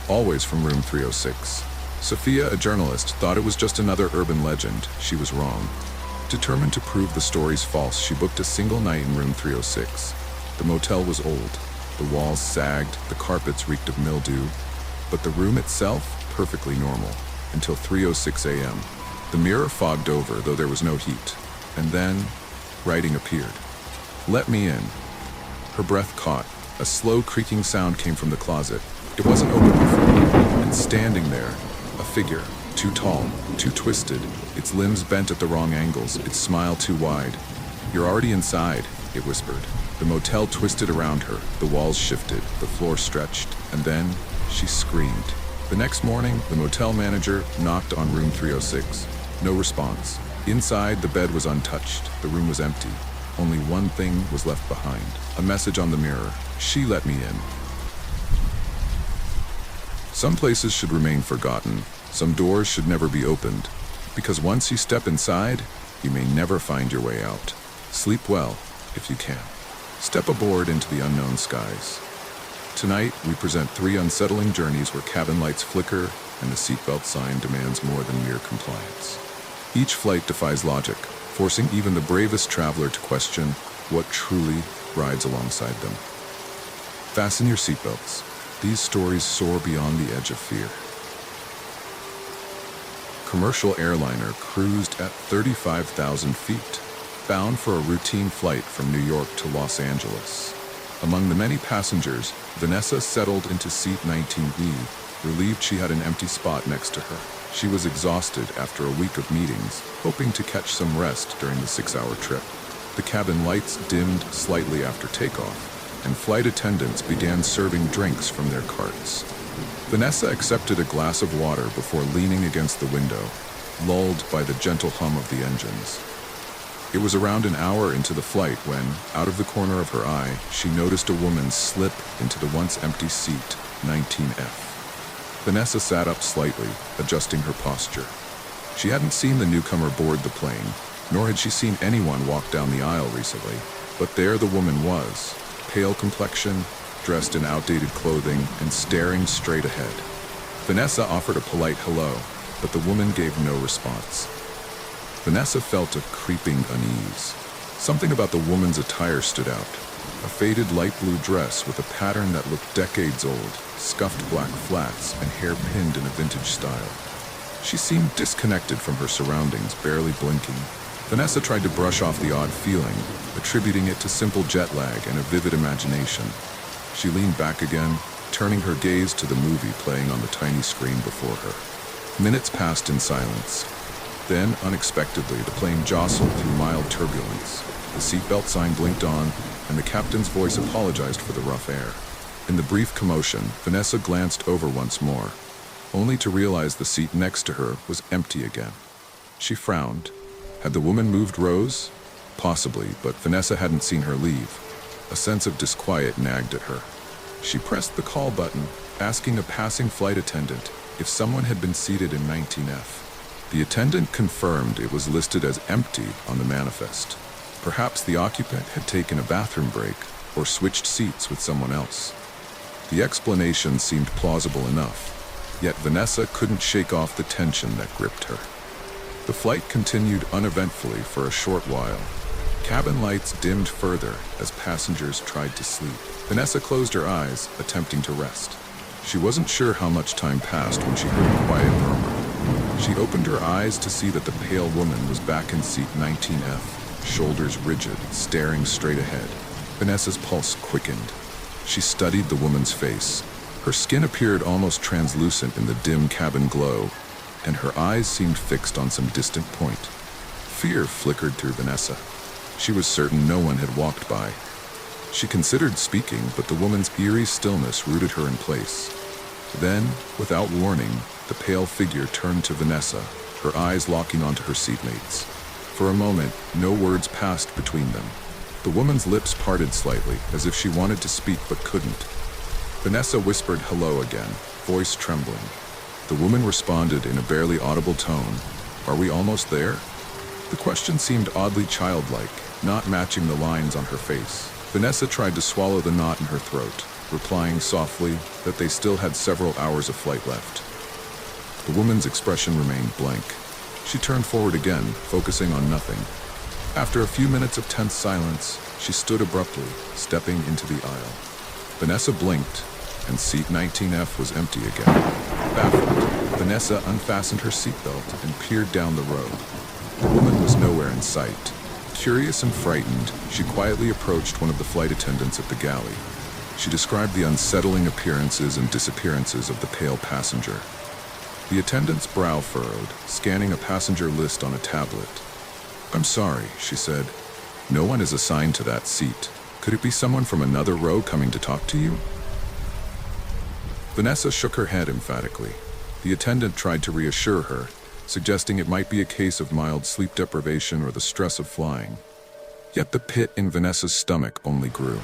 always from room 306. Sophia, a journalist, thought it was just another urban legend. She was wrong. Determined to prove the stories false, she booked a single night in room 306. The motel was old. The walls sagged, the carpets reeked of mildew, but the room itself, perfectly normal, until 3:06 a.m. The mirror fogged over, though there was no heat. And then, writing appeared. "Let me in." Her breath caught. A slow creaking sound came from the closet. It wasn't open before, and standing there, a figure, too tall, too twisted, its limbs bent at the wrong angles, its smile too wide. "You're already inside," it whispered. The motel twisted around her, the walls shifted, the floor stretched, and then she screamed. The next morning, the motel manager knocked on room 306. No response. Inside, the bed was untouched, the room was empty. Only one thing was left behind, a message on the mirror. "She let me in." Some places should remain forgotten. Some doors should never be opened. Because once you step inside, you may never find your way out. Sleep well, if you can. Step aboard into the unknown skies. Tonight, we present 3 unsettling journeys where cabin lights flicker and the seatbelt sign demands more than mere compliance. Each flight defies logic, forcing even the bravest traveler to question what truly rides alongside them. Fasten your seatbelts. These stories soar beyond the edge of fear. Commercial airliner cruised at 35,000 feet, bound for a routine flight from New York to Los Angeles. Among the many passengers, Vanessa settled into seat 19E, relieved she had an empty spot next to her. She was exhausted after a week of meetings, hoping to catch some rest during the 6-hour trip. The cabin lights dimmed slightly after takeoff, and flight attendants began serving drinks from their carts. Vanessa accepted a glass of water before leaning against the window, lulled by the gentle hum of the engines. It was around an hour into the flight when, out of the corner of her eye, she noticed a woman slip into the once empty seat, 19F. Vanessa sat up slightly, adjusting her posture. She hadn't seen the newcomer board the plane, nor had she seen anyone walk down the aisle recently. But there the woman was, pale complexion, dressed in outdated clothing, and staring straight ahead. Vanessa offered a polite hello, but the woman gave no response. Vanessa felt a creeping unease. Something about the woman's attire stood out. A faded light blue dress with a pattern that looked decades old, scuffed black flats, and hair pinned in a vintage style. She seemed disconnected from her surroundings, barely blinking. Vanessa tried to brush off the odd feeling, attributing it to simple jet lag and a vivid imagination. She leaned back again, turning her gaze to the movie playing on the tiny screen before her. Minutes passed in silence. Then, unexpectedly, the plane jostled through mild turbulence. The seatbelt sign blinked on, and the captain's voice apologized for the rough air. In the brief commotion, Vanessa glanced over once more, only to realize the seat next to her was empty again. She frowned. Had the woman moved Rose? Possibly, but Vanessa hadn't seen her leave. A sense of disquiet nagged at her. She pressed the call button, asking a passing flight attendant if someone had been seated in 19F. The attendant confirmed it was listed as empty on the manifest. Perhaps the occupant had taken a bathroom break or switched seats with someone else. The explanation seemed plausible enough, yet Vanessa couldn't shake off the tension that gripped her. The flight continued uneventfully for a short while. Cabin lights dimmed further as passengers tried to sleep. Vanessa closed her eyes, attempting to rest. She wasn't sure how much time passed when she heard a quiet murmur. She opened her eyes to see that the pale woman was back in seat 19F, shoulders rigid, staring straight ahead. Vanessa's pulse quickened. She studied the woman's face. Her skin appeared almost translucent in the dim cabin glow, and her eyes seemed fixed on some distant point. Fear flickered through Vanessa. She was certain no one had walked by. She considered speaking, but the woman's eerie stillness rooted her in place. Then, without warning, the pale figure turned to Vanessa, her eyes locking onto her seatmates. For a moment, no words passed between them. The woman's lips parted slightly, as if she wanted to speak but couldn't. Vanessa whispered hello again, voice trembling. The woman responded in a barely audible tone, "Are we almost there?" The question seemed oddly childlike, not matching the lines on her face. Vanessa tried to swallow the knot in her throat, replying softly that they still had several hours of flight left. The woman's expression remained blank. She turned forward again, focusing on nothing. After a few minutes of tense silence, she stood abruptly, stepping into the aisle. Vanessa blinked, and seat 19F was empty again. Baffled, Vanessa unfastened her seatbelt and peered down the row. The woman was nowhere in sight. Curious and frightened, she quietly approached one of the flight attendants at the galley. She described the unsettling appearances and disappearances of the pale passenger. The attendant's brow furrowed, scanning a passenger list on a tablet. "I'm sorry," she said. "No one is assigned to that seat. Could it be someone from another row coming to talk to you?" Vanessa shook her head emphatically. The attendant tried to reassure her, suggesting it might be a case of mild sleep deprivation or the stress of flying. Yet the pit in Vanessa's stomach only grew.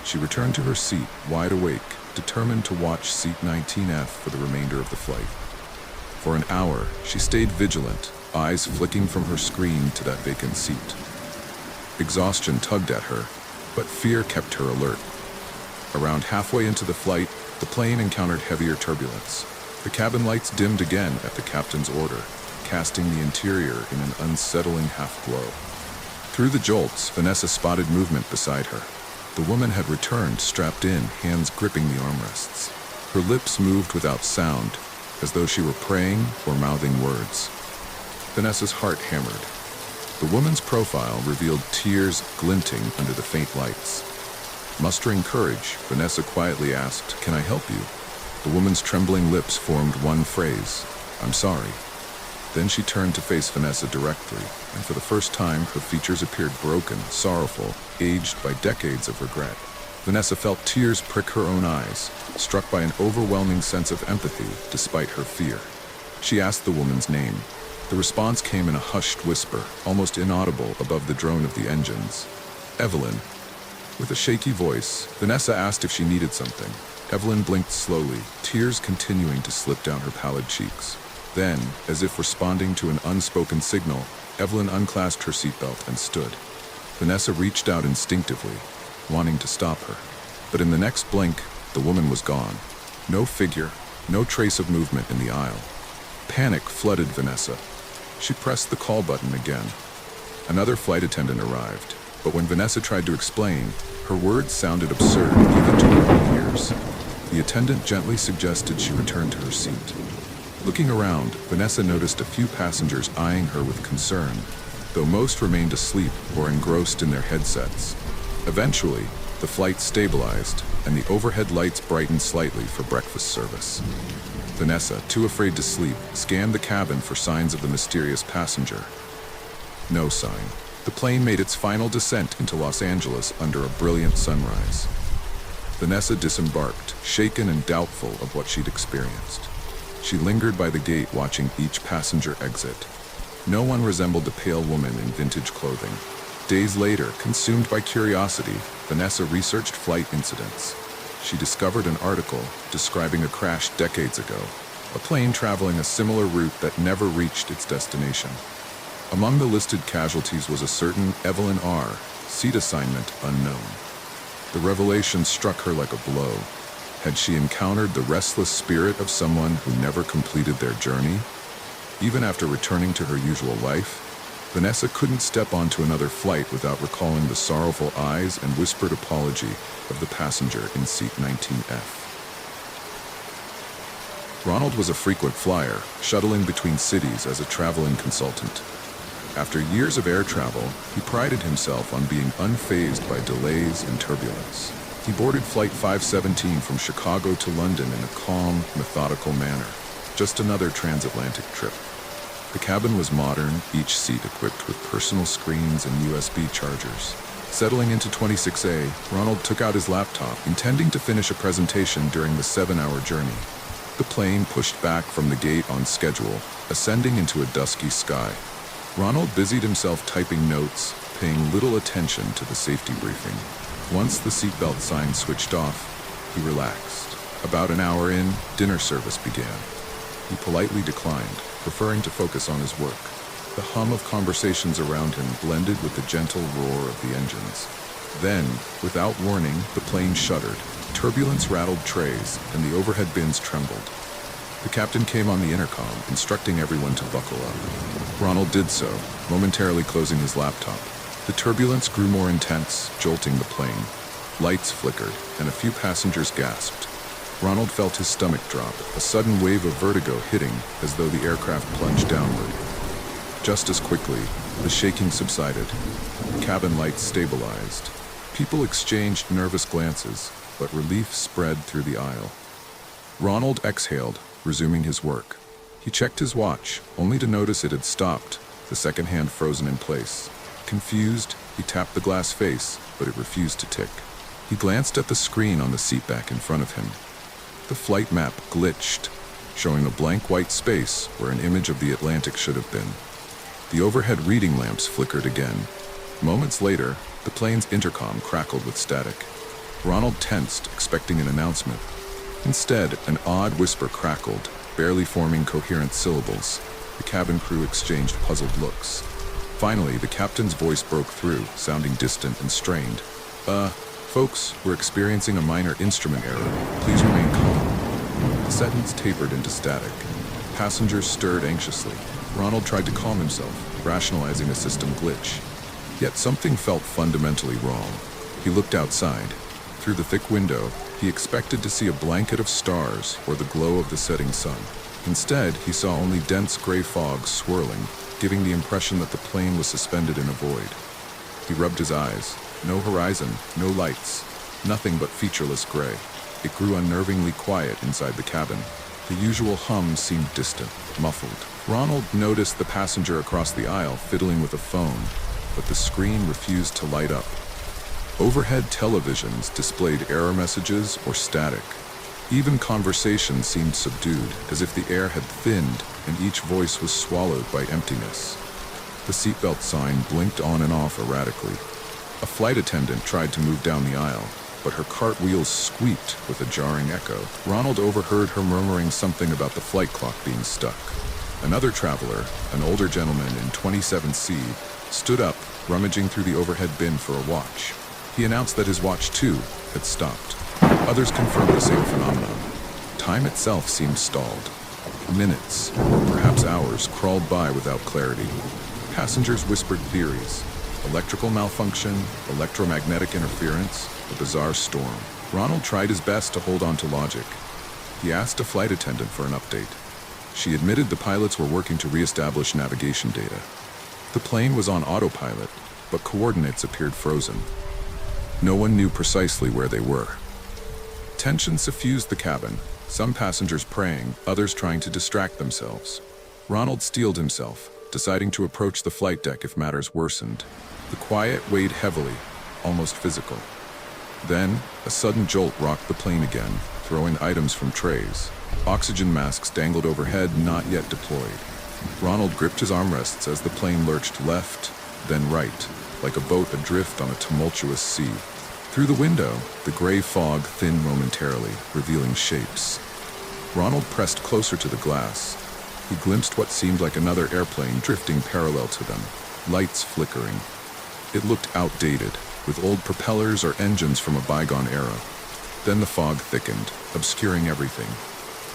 She returned to her seat, wide awake, determined to watch seat 19F for the remainder of the flight. For an hour, she stayed vigilant, eyes flicking from her screen to that vacant seat. Exhaustion tugged at her, but fear kept her alert. Around halfway into the flight, the plane encountered heavier turbulence. The cabin lights dimmed again at the captain's order, casting the interior in an unsettling half-glow. Through the jolts, Vanessa spotted movement beside her. The woman had returned, strapped in, hands gripping the armrests. Her lips moved without sound, as though she were praying or mouthing words. Vanessa's heart hammered. The woman's profile revealed tears glinting under the faint lights. Mustering courage, Vanessa quietly asked, "Can I help you?" The woman's trembling lips formed one phrase, "I'm sorry." Then she turned to face Vanessa directly, and for the first time, her features appeared broken, sorrowful, aged by decades of regret. Vanessa felt tears prick her own eyes, struck by an overwhelming sense of empathy despite her fear. She asked the woman's name. The response came in a hushed whisper, almost inaudible above the drone of the engines. "Evelyn." With a shaky voice, Vanessa asked if she needed something. Evelyn blinked slowly, tears continuing to slip down her pallid cheeks. Then, as if responding to an unspoken signal, Evelyn unclasped her seatbelt and stood. Vanessa reached out instinctively, wanting to stop her. But in the next blink, the woman was gone. No figure, no trace of movement in the aisle. Panic flooded Vanessa. She pressed the call button again. Another flight attendant arrived, but when Vanessa tried to explain, her words sounded absurd even to her own ears. The attendant gently suggested she return to her seat. Looking around, Vanessa noticed a few passengers eyeing her with concern, though most remained asleep or engrossed in their headsets. Eventually, the flight stabilized, and the overhead lights brightened slightly for breakfast service. Vanessa, too afraid to sleep, scanned the cabin for signs of the mysterious passenger. No sign. The plane made its final descent into Los Angeles under a brilliant sunrise. Vanessa disembarked, shaken and doubtful of what she'd experienced. She lingered by the gate watching each passenger exit. No one resembled a pale woman in vintage clothing. Days later, consumed by curiosity, Vanessa researched flight incidents. She discovered an article describing a crash decades ago, a plane traveling a similar route that never reached its destination. Among the listed casualties was a certain Evelyn R., seat assignment unknown. The revelation struck her like a blow. Had she encountered the restless spirit of someone who never completed their journey? Even after returning to her usual life, Vanessa couldn't step onto another flight without recalling the sorrowful eyes and whispered apology of the passenger in seat 19F. Ronald was a frequent flyer, shuttling between cities as a traveling consultant. After years of air travel, he prided himself on being unfazed by delays and turbulence. He boarded Flight 517 from Chicago to London in a calm, methodical manner. Just another transatlantic trip. The cabin was modern, each seat equipped with personal screens and USB chargers. Settling into 26A, Ronald took out his laptop, intending to finish a presentation during the 7-hour journey. The plane pushed back from the gate on schedule, ascending into a dusky sky. Ronald busied himself typing notes, paying little attention to the safety briefing. Once the seatbelt sign switched off, he relaxed. About an hour in, dinner service began. He politely declined, preferring to focus on his work. The hum of conversations around him blended with the gentle roar of the engines. Then, without warning, the plane shuddered. Turbulence rattled trays, and the overhead bins trembled. The captain came on the intercom, instructing everyone to buckle up. Ronald did so, momentarily closing his laptop. The turbulence grew more intense, jolting the plane. Lights flickered, and a few passengers gasped. Ronald felt his stomach drop, a sudden wave of vertigo hitting as though the aircraft plunged downward. Just as quickly, the shaking subsided. Cabin lights stabilized. People exchanged nervous glances, but relief spread through the aisle. Ronald exhaled, resuming his work. He checked his watch, only to notice it had stopped, the second hand frozen in place. Confused, he tapped the glass face, but it refused to tick. He glanced at the screen on the seatback in front of him. The flight map glitched, showing a blank white space where an image of the Atlantic should have been. The overhead reading lamps flickered again. Moments later, the plane's intercom crackled with static. Ronald tensed, expecting an announcement. Instead, an odd whisper crackled, barely forming coherent syllables. The cabin crew exchanged puzzled looks. Finally, the captain's voice broke through, sounding distant and strained. Folks, we're experiencing a minor instrument error. Please remain calm." The sentence tapered into static. Passengers stirred anxiously. Ronald tried to calm himself, rationalizing a system glitch. Yet something felt fundamentally wrong. He looked outside. Through the thick window, he expected to see a blanket of stars or the glow of the setting sun. Instead, he saw only dense gray fog swirling, giving the impression that the plane was suspended in a void. He rubbed his eyes. No horizon, no lights, nothing but featureless gray. It grew unnervingly quiet inside the cabin. The usual hum seemed distant, muffled. Ronald noticed the passenger across the aisle fiddling with a phone, but the screen refused to light up. Overhead televisions displayed error messages or static. Even conversation seemed subdued, as if the air had thinned and each voice was swallowed by emptiness. The seatbelt sign blinked on and off erratically. A flight attendant tried to move down the aisle, but her cart wheels squeaked with a jarring echo. Ronald overheard her murmuring something about the flight clock being stuck. Another traveler, an older gentleman in 27C, stood up, rummaging through the overhead bin for a watch. He announced that his watch, too, had stopped. Others confirmed the same phenomenon. Time itself seemed stalled. Minutes, or perhaps hours, crawled by without clarity. Passengers whispered theories. Electrical malfunction, electromagnetic interference, a bizarre storm. Ronald tried his best to hold on to logic. He asked a flight attendant for an update. She admitted the pilots were working to reestablish navigation data. The plane was on autopilot, but coordinates appeared frozen. No one knew precisely where they were. Tension suffused the cabin, some passengers praying, others trying to distract themselves. Ronald steeled himself, deciding to approach the flight deck if matters worsened. The quiet weighed heavily, almost physical. Then, a sudden jolt rocked the plane again, throwing items from trays. Oxygen masks dangled overhead, not yet deployed. Ronald gripped his armrests as the plane lurched left, then right, like a boat adrift on a tumultuous sea. Through the window, the gray fog thinned momentarily, revealing shapes. Ronald pressed closer to the glass. He glimpsed what seemed like another airplane drifting parallel to them, lights flickering. It looked outdated, with old propellers or engines from a bygone era. Then the fog thickened, obscuring everything.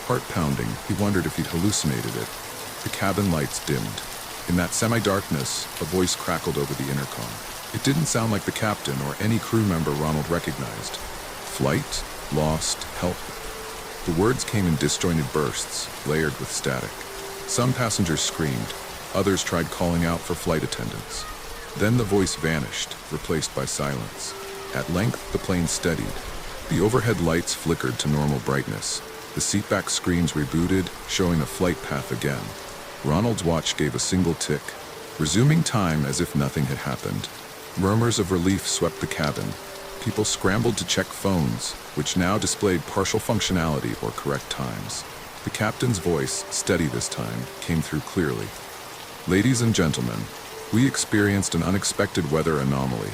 Heart pounding, he wondered if he'd hallucinated it. The cabin lights dimmed. In that semi-darkness, a voice crackled over the intercom. It didn't sound like the captain or any crew member Ronald recognized. Flight, lost, help. The words came in disjointed bursts, layered with static. Some passengers screamed, others tried calling out for flight attendants. Then the voice vanished, replaced by silence. At length, the plane steadied. The overhead lights flickered to normal brightness. The seatback screens rebooted, showing a flight path again. Ronald's watch gave a single tick, resuming time as if nothing had happened. Murmurs of relief swept the cabin. People scrambled to check phones, which now displayed partial functionality or correct times. The captain's voice, steady this time, came through clearly. "Ladies and gentlemen, we experienced an unexpected weather anomaly.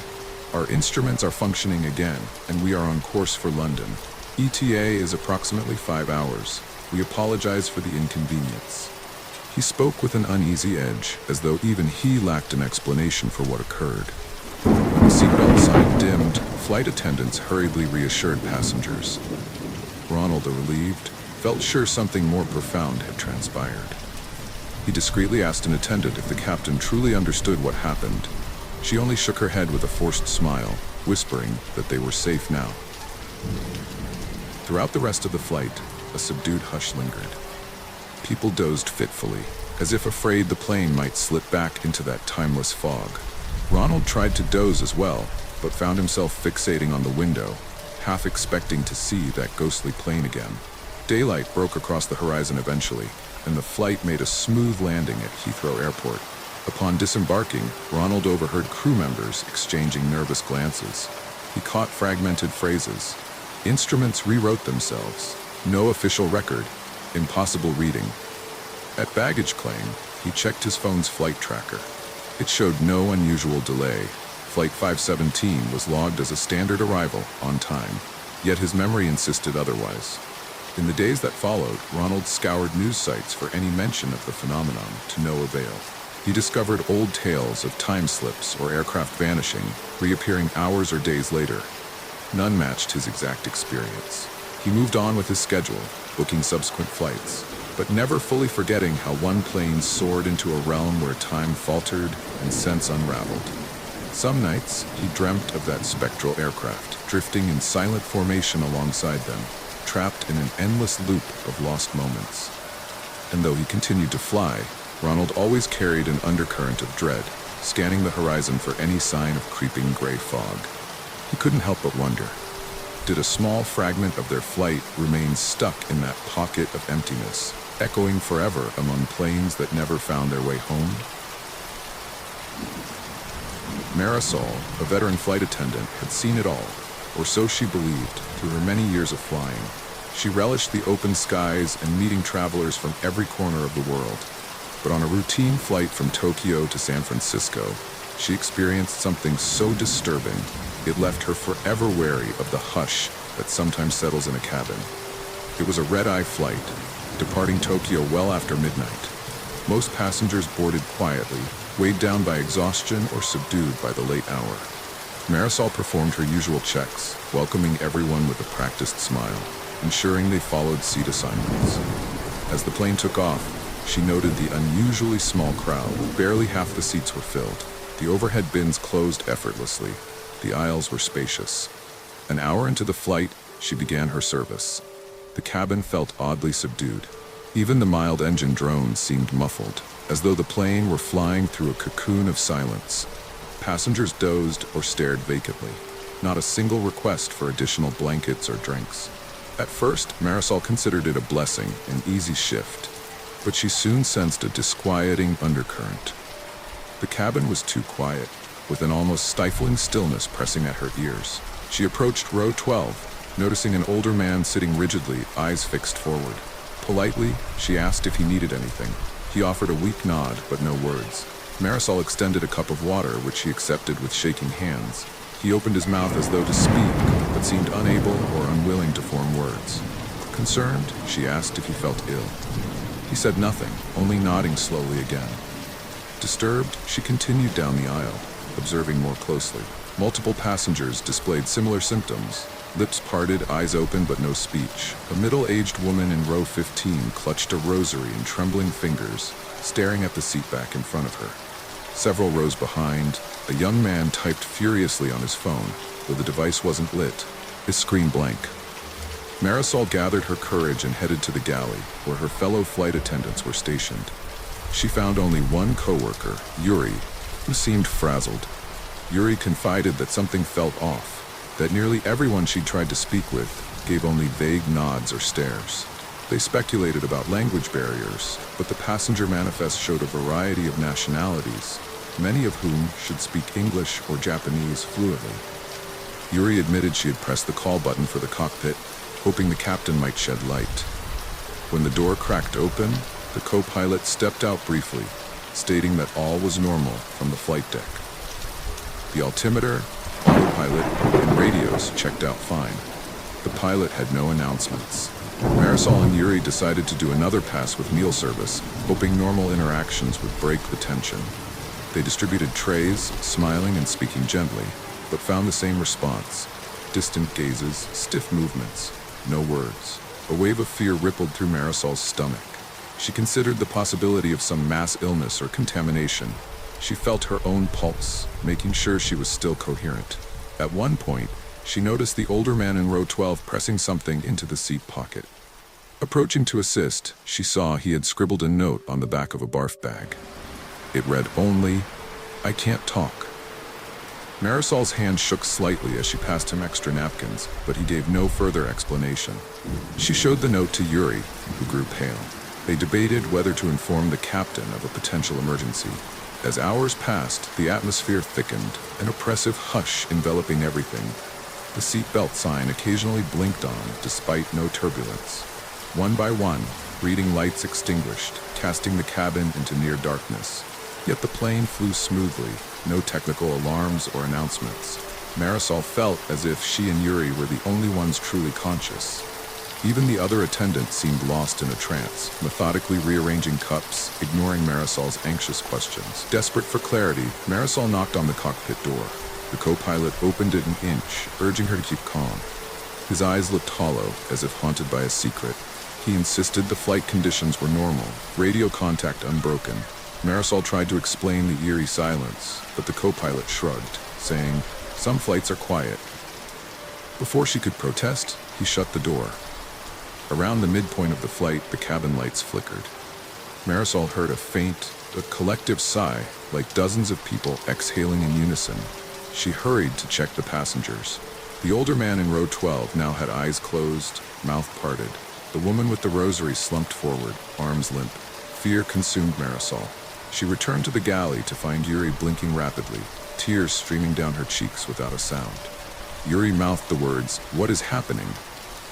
Our instruments are functioning again, and we are on course for London. ETA is approximately 5 hours. We apologize for the inconvenience." He spoke with an uneasy edge, as though even he lacked an explanation for what occurred. When the seatbelt sign dimmed, flight attendants hurriedly reassured passengers. Ronald, relieved, felt sure something more profound had transpired. He discreetly asked an attendant if the captain truly understood what happened. She only shook her head with a forced smile, whispering that they were safe now. Throughout the rest of the flight, a subdued hush lingered. People dozed fitfully, as if afraid the plane might slip back into that timeless fog. Ronald tried to doze as well, but found himself fixating on the window, half expecting to see that ghostly plane again. Daylight broke across the horizon eventually, and the flight made a smooth landing at Heathrow Airport. Upon disembarking, Ronald overheard crew members exchanging nervous glances. He caught fragmented phrases. Instruments rewrote themselves. No official record. Impossible reading. At baggage claim, he checked his phone's flight tracker. It showed no unusual delay. Flight 517 was logged as a standard arrival, on time, yet his memory insisted otherwise. In the days that followed, Ronald scoured news sites for any mention of the phenomenon, to no avail. He discovered old tales of time slips or aircraft vanishing, reappearing hours or days later. None matched his exact experience. He moved on with his schedule, booking subsequent flights, but never fully forgetting how one plane soared into a realm where time faltered and sense unraveled. Some nights, he dreamt of that spectral aircraft, drifting in silent formation alongside them, trapped in an endless loop of lost moments. And though he continued to fly, Ronald always carried an undercurrent of dread, scanning the horizon for any sign of creeping gray fog. He couldn't help but wonder, did a small fragment of their flight remain stuck in that pocket of emptiness, echoing forever among planes that never found their way home? Marisol, a veteran flight attendant, had seen it all, or so she believed, through her many years of flying. She relished the open skies and meeting travelers from every corner of the world. But on a routine flight from Tokyo to San Francisco, she experienced something so disturbing, it left her forever wary of the hush that sometimes settles in a cabin. It was a red-eye flight, departing Tokyo well after midnight. Most passengers boarded quietly, weighed down by exhaustion or subdued by the late hour. Marisol performed her usual checks, welcoming everyone with a practiced smile, ensuring they followed seat assignments. As the plane took off, she noted the unusually small crowd. Barely half the seats were filled. The overhead bins closed effortlessly. The aisles were spacious. An hour into the flight, she began her service. The cabin felt oddly subdued. Even the mild engine drone seemed muffled, as though the plane were flying through a cocoon of silence. Passengers dozed or stared vacantly. Not a single request for additional blankets or drinks. At first, Marisol considered it a blessing, an easy shift, but she soon sensed a disquieting undercurrent. The cabin was too quiet, with an almost stifling stillness pressing at her ears. She approached row 12, noticing an older man sitting rigidly, eyes fixed forward. Politely, she asked if he needed anything. He offered a weak nod, but no words. Marisol extended a cup of water, which he accepted with shaking hands. He opened his mouth as though to speak, but seemed unable or unwilling to form words. Concerned, she asked if he felt ill. He said nothing, only nodding slowly again. Disturbed, she continued down the aisle, observing more closely. Multiple passengers displayed similar symptoms. Lips parted, eyes open, but no speech. A middle-aged woman in row 15 clutched a rosary in trembling fingers, staring at the seat back in front of her. Several rows behind, a young man typed furiously on his phone, though the device wasn't lit, his screen blank. Marisol gathered her courage and headed to the galley, where her fellow flight attendants were stationed. She found only one coworker, Yuri, who seemed frazzled. Yuri confided that something felt off, that nearly everyone she'd tried to speak with gave only vague nods or stares. They speculated about language barriers, but the passenger manifest showed a variety of nationalities, many of whom should speak English or Japanese fluently. Yuri admitted she had pressed the call button for the cockpit, hoping the captain might shed light. When the door cracked open, the co-pilot stepped out briefly, stating that all was normal from the flight deck. The altimeter, autopilot, and radios checked out fine. The pilot had no announcements. Marisol and Yuri decided to do another pass with meal service, hoping normal interactions would break the tension. They distributed trays, smiling and speaking gently, but found the same response. Distant gazes, stiff movements, no words. A wave of fear rippled through Marisol's stomach. She considered the possibility of some mass illness or contamination. She felt her own pulse, making sure she was still coherent. At one point, she noticed the older man in row 12 pressing something into the seat pocket. Approaching to assist, she saw he had scribbled a note on the back of a barf bag. It read only, "I can't talk." Marisol's hand shook slightly as she passed him extra napkins, but he gave no further explanation. She showed the note to Yuri, who grew pale. They debated whether to inform the captain of a potential emergency. As hours passed, the atmosphere thickened, an oppressive hush enveloping everything. The seatbelt sign occasionally blinked on, despite no turbulence. One by one, reading lights extinguished, casting the cabin into near darkness. Yet the plane flew smoothly, no technical alarms or announcements. Marisol felt as if she and Yuri were the only ones truly conscious. Even the other attendants seemed lost in a trance, methodically rearranging cups, ignoring Marisol's anxious questions. Desperate for clarity, Marisol knocked on the cockpit door. The co-pilot opened it an inch, urging her to keep calm. His eyes looked hollow, as if haunted by a secret. He insisted the flight conditions were normal, radio contact unbroken. Marisol tried to explain the eerie silence, but the co-pilot shrugged, saying, "Some flights are quiet." Before she could protest, he shut the door. Around the midpoint of the flight, the cabin lights flickered. Marisol heard a faint, a collective sigh, like dozens of people exhaling in unison. She hurried to check the passengers. The older man in row 12 now had eyes closed, mouth parted. The woman with the rosary slumped forward, arms limp. Fear consumed Marisol. She returned to the galley to find Yuri blinking rapidly, tears streaming down her cheeks without a sound. Yuri mouthed the words, "What is happening?"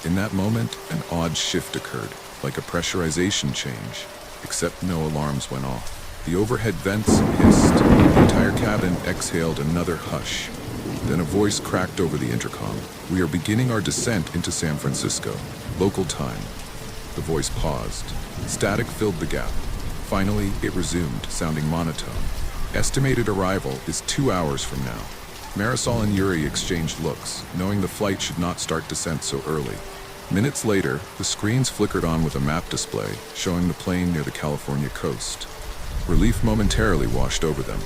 In that moment, an odd shift occurred, like a pressurization change, except no alarms went off. The overhead vents hissed. The entire cabin exhaled another hush. Then a voice cracked over the intercom. "We are beginning our descent into San Francisco. Local time." The voice paused. Static filled the gap. Finally, it resumed, sounding monotone. "Estimated arrival is 2 hours from now." Marisol and Yuri exchanged looks, knowing the flight should not start descent so early. Minutes later, the screens flickered on with a map display showing the plane near the California coast. Relief momentarily washed over them.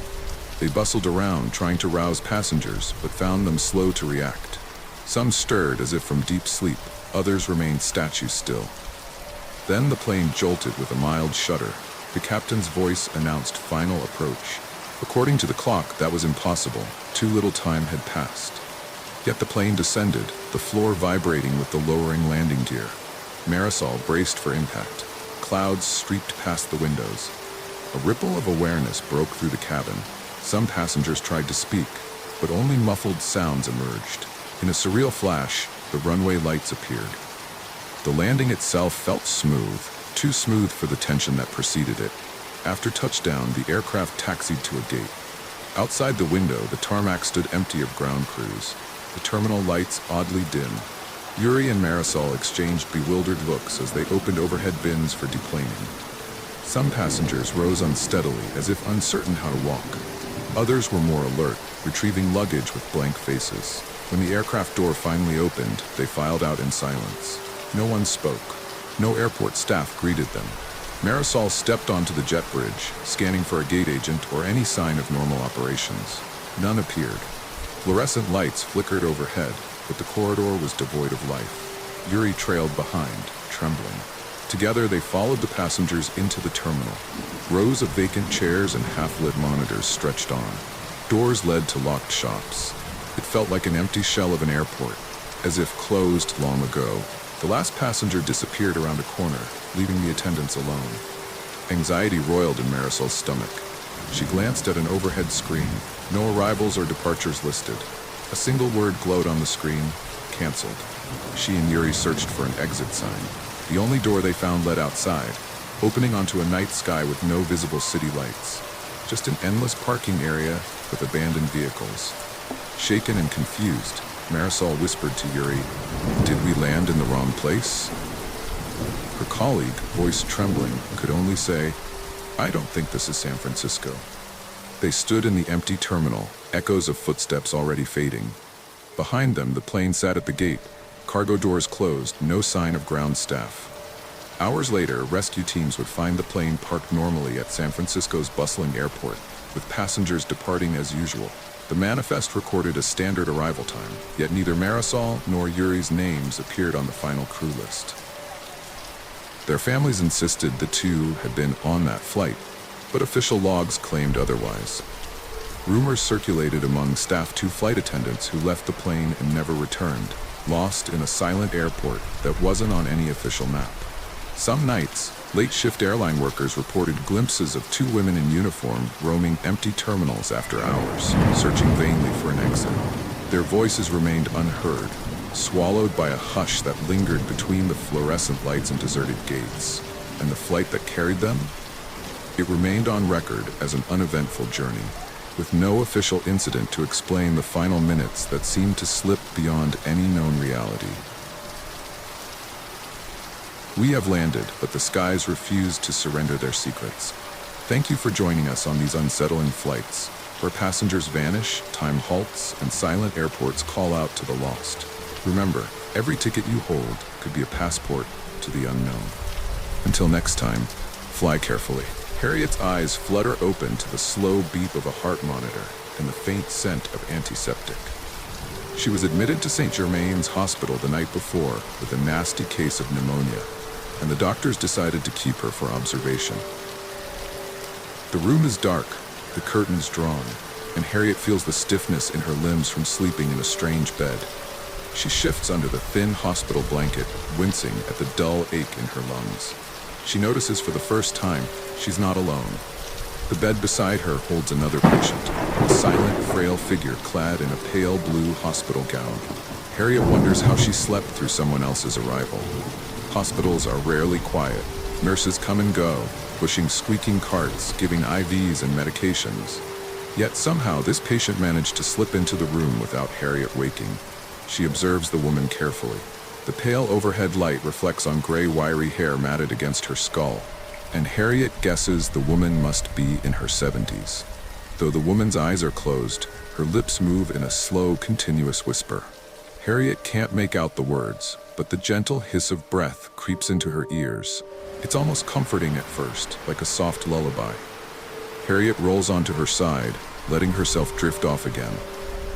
They bustled around, trying to rouse passengers, but found them slow to react. Some stirred as if from deep sleep, others remained statues still. Then the plane jolted with a mild shudder. The captain's voice announced final approach. According to the clock, that was impossible. Too little time had passed. Yet the plane descended, the floor vibrating with the lowering landing gear. Marisol braced for impact. Clouds streaked past the windows. A ripple of awareness broke through the cabin. Some passengers tried to speak, but only muffled sounds emerged. In a surreal flash, the runway lights appeared. The landing itself felt smooth, too smooth for the tension that preceded it. After touchdown, the aircraft taxied to a gate. Outside the window, the tarmac stood empty of ground crews. The terminal lights oddly dim. Yuri and Marisol exchanged bewildered looks as they opened overhead bins for deplaning. Some passengers rose unsteadily, as if uncertain how to walk. Others were more alert, retrieving luggage with blank faces. When the aircraft door finally opened, they filed out in silence. No one spoke. No airport staff greeted them. Marisol stepped onto the jet bridge, scanning for a gate agent or any sign of normal operations. None appeared. Fluorescent lights flickered overhead, but the corridor was devoid of life. Yuri trailed behind, trembling. Together, they followed the passengers into the terminal. Rows of vacant chairs and half-lit monitors stretched on. Doors led to locked shops. It felt like an empty shell of an airport, as if closed long ago. The last passenger disappeared around a corner, leaving the attendants alone. Anxiety roiled in Marisol's stomach. She glanced at an overhead screen. No arrivals or departures listed. A single word glowed on the screen: canceled. She and Yuri searched for an exit sign. The only door they found led outside, opening onto a night sky with no visible city lights. Just an endless parking area with abandoned vehicles. Shaken and confused, Marisol whispered to Yuri, "Did we land in the wrong place?" Her colleague, voice trembling, could only say, "I don't think this is San Francisco." They stood in the empty terminal, echoes of footsteps already fading. Behind them, the plane sat at the gate. Cargo doors closed, no sign of ground staff. Hours later, rescue teams would find the plane parked normally at San Francisco's bustling airport, with passengers departing as usual. The manifest recorded a standard arrival time, yet neither Marisol nor Yuri's names appeared on the final crew list. Their families insisted the two had been on that flight, but official logs claimed otherwise. Rumors circulated among staff 2 flight attendants who left the plane and never returned, lost in a silent airport that wasn't on any official map. Some nights, late-shift airline workers reported glimpses of 2 women in uniform roaming empty terminals after hours, searching vainly for an exit. Their voices remained unheard, swallowed by a hush that lingered between the fluorescent lights and deserted gates. And the flight that carried them? It remained on record as an uneventful journey, with no official incident to explain the final minutes that seemed to slip beyond any known reality. We have landed, but the skies refused to surrender their secrets. Thank you for joining us on these unsettling flights, where passengers vanish, time halts, and silent airports call out to the lost. Remember, every ticket you hold could be a passport to the unknown. Until next time, fly carefully. Harriet's eyes flutter open to the slow beep of a heart monitor and the faint scent of antiseptic. She was admitted to St. Germain's Hospital the night before with a nasty case of pneumonia, and the doctors decided to keep her for observation. The room is dark, the curtains drawn, and Harriet feels the stiffness in her limbs from sleeping in a strange bed. She shifts under the thin hospital blanket, wincing at the dull ache in her lungs. She notices for the first time she's not alone. The bed beside her holds another patient, a silent, frail figure clad in a pale blue hospital gown. Harriet wonders how she slept through someone else's arrival. Hospitals are rarely quiet. Nurses come and go, pushing squeaking carts, giving IVs and medications. Yet somehow this patient managed to slip into the room without Harriet waking. She observes the woman carefully. The pale overhead light reflects on gray, wiry hair matted against her skull, and Harriet guesses the woman must be in her 70s. Though the woman's eyes are closed, her lips move in a slow, continuous whisper. Harriet can't make out the words, but the gentle hiss of breath creeps into her ears. It's almost comforting at first, like a soft lullaby. Harriet rolls onto her side, letting herself drift off again.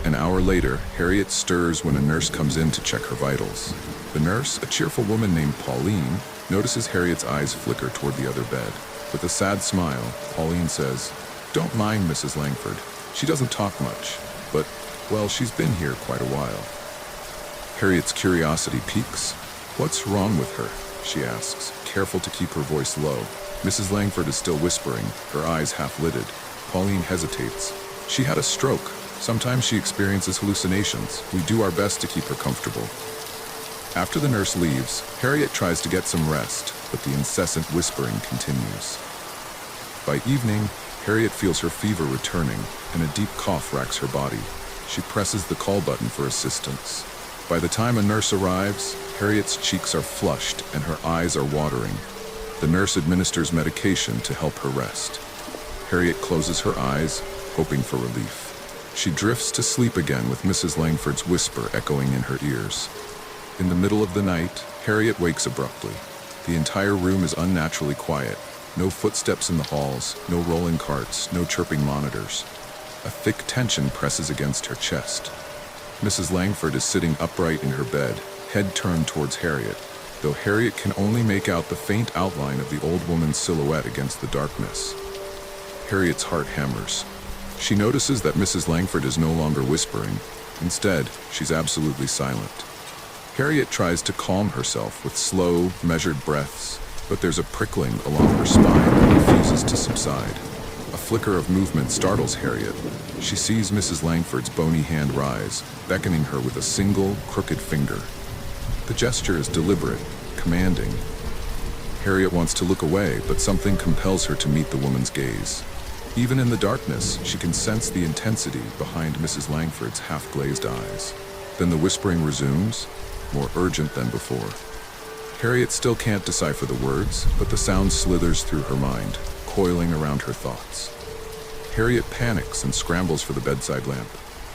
An hour later, Harriet stirs when a nurse comes in to check her vitals. The nurse, a cheerful woman named Pauline, notices Harriet's eyes flicker toward the other bed. With a sad smile, Pauline says, "Don't mind Mrs. Langford. She doesn't talk much, but, well, she's been here quite a while." Harriet's curiosity piques. "What's wrong with her?" she asks, careful to keep her voice low. Mrs. Langford is still whispering, her eyes half-lidded. Pauline hesitates. "She had a stroke. Sometimes she experiences hallucinations. We do our best to keep her comfortable." After the nurse leaves, Harriet tries to get some rest, but the incessant whispering continues. By evening, Harriet feels her fever returning, and a deep cough racks her body. She presses the call button for assistance. By the time a nurse arrives, Harriet's cheeks are flushed and her eyes are watering. The nurse administers medication to help her rest. Harriet closes her eyes, hoping for relief. She drifts to sleep again with Mrs. Langford's whisper echoing in her ears. In the middle of the night, Harriet wakes abruptly. The entire room is unnaturally quiet. No footsteps in the halls, no rolling carts, no chirping monitors. A thick tension presses against her chest. Mrs. Langford is sitting upright in her bed, head turned towards Harriet, though Harriet can only make out the faint outline of the old woman's silhouette against the darkness. Harriet's heart hammers. She notices that Mrs. Langford is no longer whispering. Instead, she's absolutely silent. Harriet tries to calm herself with slow, measured breaths, but there's a prickling along her spine that refuses to subside. A flicker of movement startles Harriet. She sees Mrs. Langford's bony hand rise, beckoning her with a single, crooked finger. The gesture is deliberate, commanding. Harriet wants to look away, but something compels her to meet the woman's gaze. Even in the darkness, she can sense the intensity behind Mrs. Langford's half-glazed eyes. Then the whispering resumes, more urgent than before. Harriet still can't decipher the words, but the sound slithers through her mind, coiling around her thoughts. Harriet panics and scrambles for the bedside lamp.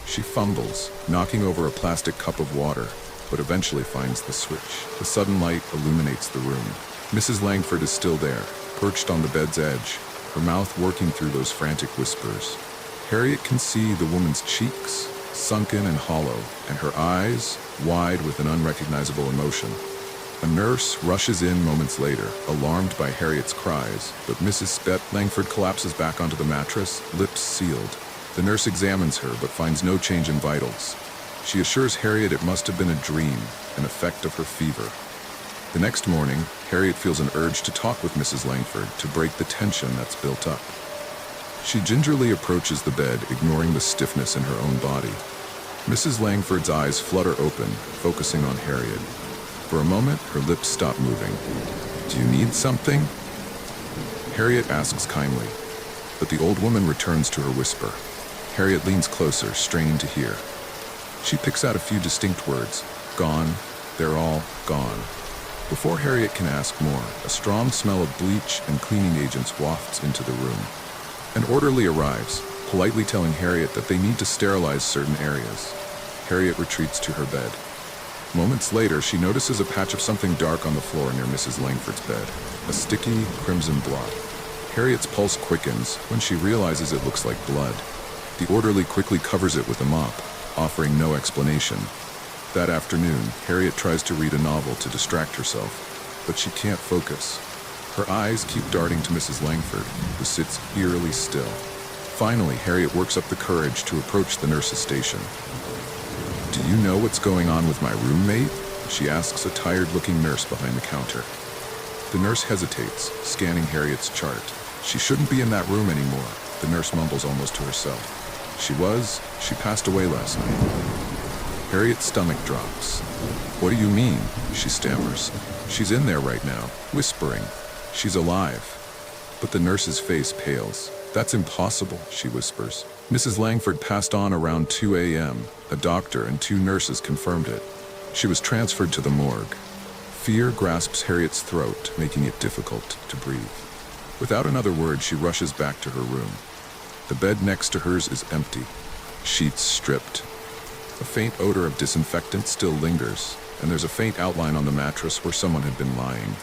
She fumbles, knocking over a plastic cup of water, but eventually finds the switch. The sudden light illuminates the room. Mrs. Langford is still there, perched on the bed's edge, her mouth working through those frantic whispers. Harriet can see the woman's cheeks, sunken and hollow, and her eyes, wide with an unrecognizable emotion. A nurse rushes in moments later, alarmed by Harriet's cries, but Mrs. Langford collapses back onto the mattress, lips sealed. The nurse examines her but finds no change in vitals. She assures Harriet it must have been a dream, an effect of her fever. The next morning, Harriet feels an urge to talk with Mrs. Langford to break the tension that's built up. She gingerly approaches the bed, ignoring the stiffness in her own body. Mrs. Langford's eyes flutter open, focusing on Harriet. For a moment, her lips stop moving. "Do you need something?" Harriet asks kindly, but the old woman returns to her whisper. Harriet leans closer, straining to hear. She picks out a few distinct words. "Gone. They're all gone." Before Harriet can ask more, a strong smell of bleach and cleaning agents wafts into the room. An orderly arrives, politely telling Harriet that they need to sterilize certain areas. Harriet retreats to her bed. Moments later, she notices a patch of something dark on the floor near Mrs. Langford's bed, a sticky, crimson blot. Harriet's pulse quickens when she realizes it looks like blood. The orderly quickly covers it with a mop, offering no explanation. That afternoon, Harriet tries to read a novel to distract herself, but she can't focus. Her eyes keep darting to Mrs. Langford, who sits eerily still. Finally, Harriet works up the courage to approach the nurse's station. "Do you know what's going on with my roommate?" she asks a tired-looking nurse behind the counter. The nurse hesitates, scanning Harriet's chart. "She shouldn't be in that room anymore," the nurse mumbles almost to herself. She passed away last night." Harriet's stomach drops. "What do you mean?" she stammers. "She's in there right now, whispering. She's alive." But the nurse's face pales. "That's impossible," she whispers. "Mrs. Langford passed on around 2 a.m. A doctor and 2 nurses confirmed it. She was transferred to the morgue." Fear grasps Harriet's throat, making it difficult to breathe. Without another word, she rushes back to her room. The bed next to hers is empty, sheets stripped. A faint odor of disinfectant still lingers, and there's a faint outline on the mattress where someone had been lying.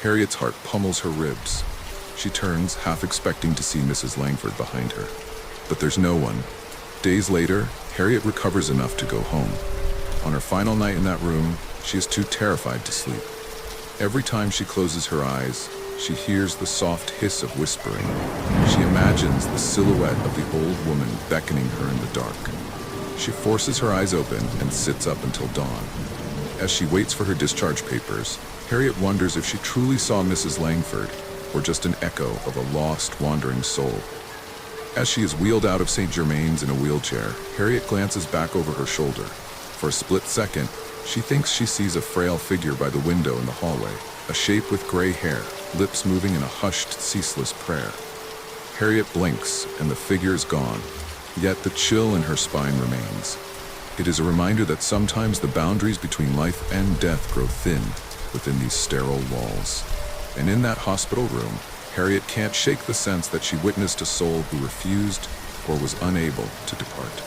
Harriet's heart pummels her ribs. She turns, half expecting to see Mrs. Langford behind her. But there's no one. Days later, Harriet recovers enough to go home. On her final night in that room, she is too terrified to sleep. Every time she closes her eyes, she hears the soft hiss of whispering. She imagines the silhouette of the old woman beckoning her in the dark. She forces her eyes open and sits up until dawn. As she waits for her discharge papers, Harriet wonders if she truly saw Mrs. Langford, or just an echo of a lost, wandering soul. As she is wheeled out of St. Germain's in a wheelchair, Harriet glances back over her shoulder. For a split second, she thinks she sees a frail figure by the window in the hallway, a shape with gray hair, lips moving in a hushed, ceaseless prayer. Harriet blinks, and the figure is gone, yet the chill in her spine remains. It is a reminder that sometimes the boundaries between life and death grow thin within these sterile walls. And in that hospital room, Harriet can't shake the sense that she witnessed a soul who refused or was unable to depart.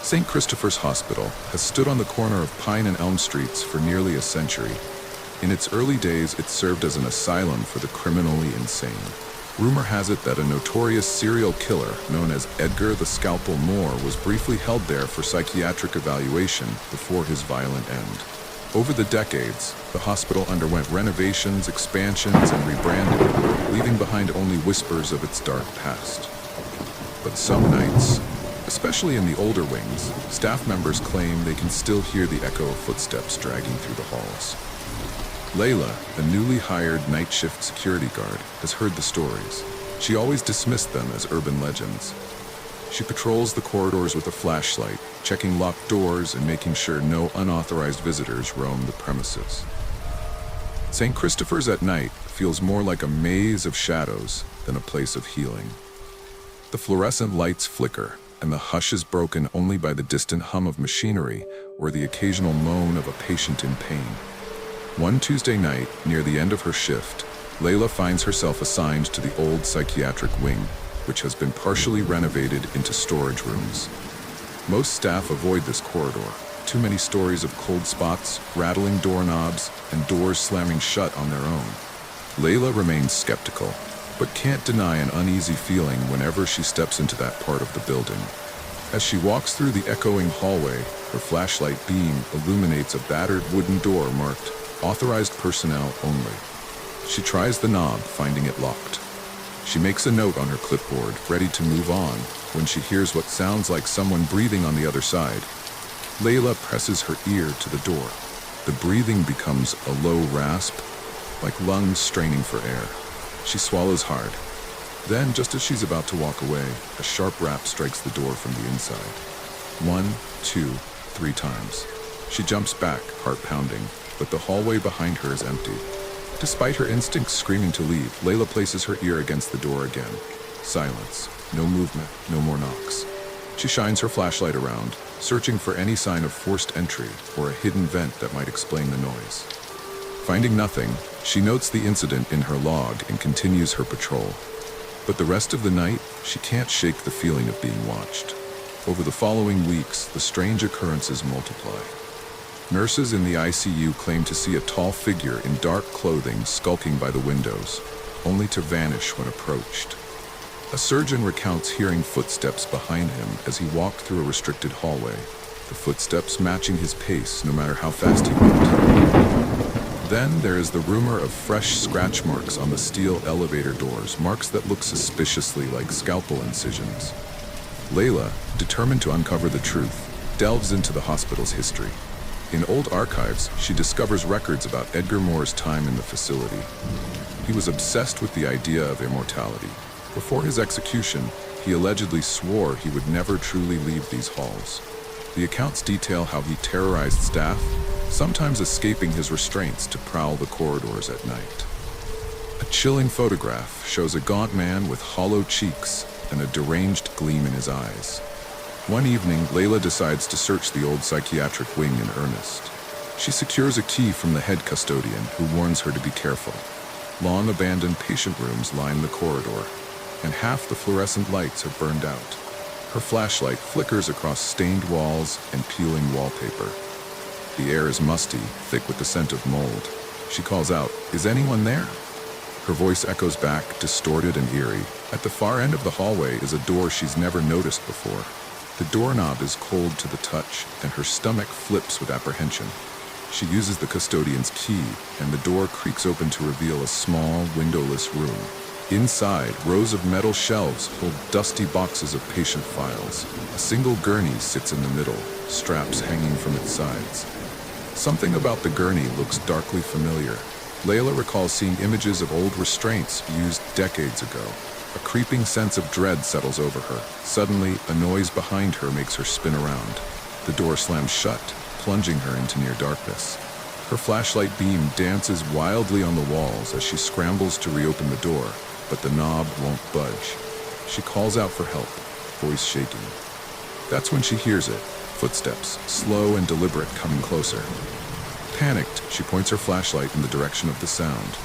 St. Christopher's Hospital has stood on the corner of Pine and Elm Streets for nearly a century. In its early days, it served as an asylum for the criminally insane. Rumor has it that a notorious serial killer known as Edgar the Scalpel Moore was briefly held there for psychiatric evaluation before his violent end. Over the decades, the hospital underwent renovations, expansions, and rebranding, leaving behind only whispers of its dark past. But some nights, especially in the older wings, staff members claim they can still hear the echo of footsteps dragging through the halls. Layla, a newly hired night shift security guard, has heard the stories. She always dismissed them as urban legends. She patrols the corridors with a flashlight, checking locked doors and making sure no unauthorized visitors roam the premises. St. Christopher's at night feels more like a maze of shadows than a place of healing. The fluorescent lights flicker, and the hush is broken only by the distant hum of machinery or the occasional moan of a patient in pain. One Tuesday night, near the end of her shift, Layla finds herself assigned to the old psychiatric wing, which has been partially renovated into storage rooms. Most staff avoid this corridor. Too many stories of cold spots, rattling doorknobs, and doors slamming shut on their own. Layla remains skeptical, but can't deny an uneasy feeling whenever she steps into that part of the building. As she walks through the echoing hallway, her flashlight beam illuminates a battered wooden door marked "Authorized personnel only." She tries the knob, finding it locked. She makes a note on her clipboard, ready to move on, when she hears what sounds like someone breathing on the other side. Layla presses her ear to the door. The breathing becomes a low rasp, like lungs straining for air. She swallows hard. Then, just as she's about to walk away, a sharp rap strikes the door from the inside. 1, 2, 3 times. She jumps back, heart pounding, but the hallway behind her is empty. Despite her instincts screaming to leave, Layla places her ear against the door again. Silence. No movement, no more knocks. She shines her flashlight around, searching for any sign of forced entry or a hidden vent that might explain the noise. Finding nothing, she notes the incident in her log and continues her patrol. But the rest of the night, she can't shake the feeling of being watched. Over the following weeks, the strange occurrences multiply. Nurses in the ICU claim to see a tall figure in dark clothing skulking by the windows, only to vanish when approached. A surgeon recounts hearing footsteps behind him as he walked through a restricted hallway, the footsteps matching his pace no matter how fast he went. Then there is the rumor of fresh scratch marks on the steel elevator doors, marks that look suspiciously like scalpel incisions. Layla, determined to uncover the truth, delves into the hospital's history. In old archives, she discovers records about Edgar Moore's time in the facility. He was obsessed with the idea of immortality. Before his execution, he allegedly swore he would never truly leave these halls. The accounts detail how he terrorized staff, sometimes escaping his restraints to prowl the corridors at night. A chilling photograph shows a gaunt man with hollow cheeks and a deranged gleam in his eyes. One evening, Layla decides to search the old psychiatric wing in earnest. She secures a key from the head custodian, who warns her to be careful. Long-abandoned patient rooms line the corridor, and half the fluorescent lights have burned out. Her flashlight flickers across stained walls and peeling wallpaper. The air is musty, thick with the scent of mold. She calls out, "Is anyone there?" Her voice echoes back, distorted and eerie. At the far end of the hallway is a door she's never noticed before. The doorknob is cold to the touch, and her stomach flips with apprehension. She uses the custodian's key, and the door creaks open to reveal a small, windowless room. Inside, rows of metal shelves hold dusty boxes of patient files. A single gurney sits in the middle, straps hanging from its sides. Something about the gurney looks darkly familiar. Layla recalls seeing images of old restraints used decades ago. A creeping sense of dread settles over her. Suddenly, a noise behind her makes her spin around. The door slams shut, plunging her into near darkness. Her flashlight beam dances wildly on the walls as she scrambles to reopen the door, but the knob won't budge. She calls out for help, voice shaking. That's when she hears it, footsteps, slow and deliberate, coming closer. Panicked, she points her flashlight in the direction of the sound.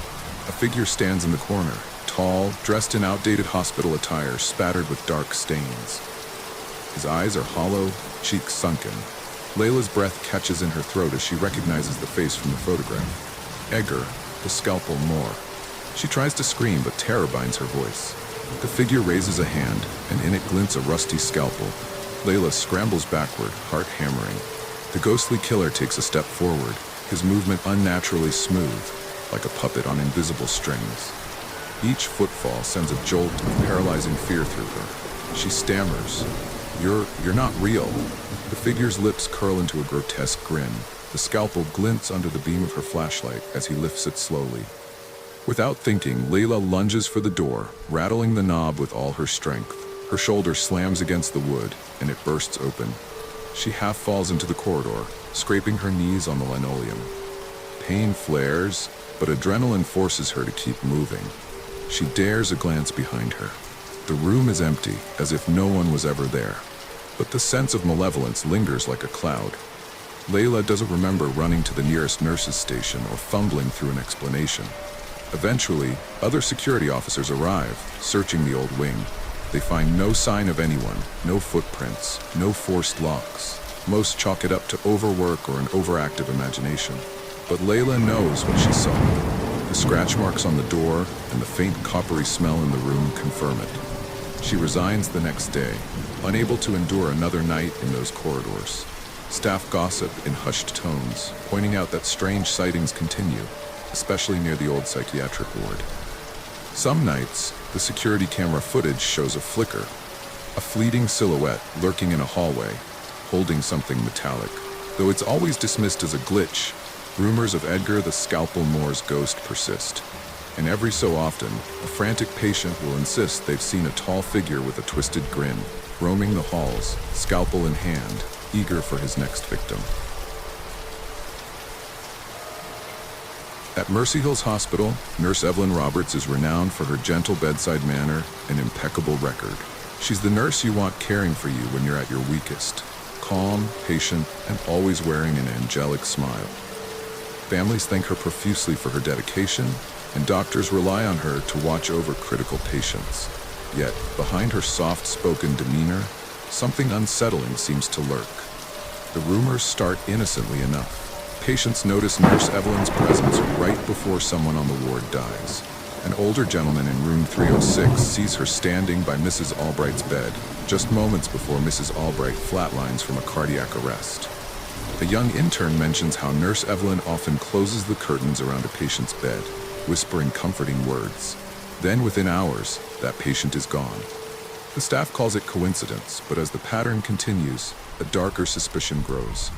A figure stands in the corner, tall, dressed in outdated hospital attire, spattered with dark stains. His eyes are hollow, cheeks sunken. Layla's breath catches in her throat as she recognizes the face from the photograph. Edgar, the scalpel Moore. She tries to scream, but terror binds her voice. The figure raises a hand, and in it glints a rusty scalpel. Layla scrambles backward, heart hammering. The ghostly killer takes a step forward, his movement unnaturally smooth, like a puppet on invisible strings. Each footfall sends a jolt of paralyzing fear through her. She stammers, You're not real." The figure's lips curl into a grotesque grin. The scalpel glints under the beam of her flashlight as he lifts it slowly. Without thinking, Layla lunges for the door, rattling the knob with all her strength. Her shoulder slams against the wood, and it bursts open. She half falls into the corridor, scraping her knees on the linoleum. Pain flares, but adrenaline forces her to keep moving. She dares a glance behind her. The room is empty, as if no one was ever there. But the sense of malevolence lingers like a cloud. Layla doesn't remember running to the nearest nurse's station or fumbling through an explanation. Eventually, other security officers arrive, searching the old wing. They find no sign of anyone, no footprints, no forced locks. Most chalk it up to overwork or an overactive imagination. But Layla knows what she saw. The scratch marks on the door and the faint coppery smell in the room confirm it. She resigns the next day, unable to endure another night in those corridors. Staff gossip in hushed tones, pointing out that strange sightings continue, especially near the old psychiatric ward. Some nights, the security camera footage shows a flicker, a fleeting silhouette lurking in a hallway, holding something metallic. Though it's always dismissed as a glitch, rumors of Edgar the Scalpel Moore's ghost persist. And every so often, a frantic patient will insist they've seen a tall figure with a twisted grin, roaming the halls, scalpel in hand, eager for his next victim. At Mercy Hills Hospital, Nurse Evelyn Roberts is renowned for her gentle bedside manner and impeccable record. She's the nurse you want caring for you when you're at your weakest. Calm, patient, and always wearing an angelic smile. Families thank her profusely for her dedication, and doctors rely on her to watch over critical patients. Yet, behind her soft-spoken demeanor, something unsettling seems to lurk. The rumors start innocently enough. Patients notice Nurse Evelyn's presence right before someone on the ward dies. An older gentleman in room 306 sees her standing by Mrs. Albright's bed, just moments before Mrs. Albright flatlines from a cardiac arrest. A young intern mentions how Nurse Evelyn often closes the curtains around a patient's bed, whispering comforting words. Then within hours, that patient is gone. The staff calls it coincidence, but as the pattern continues, a darker suspicion grows.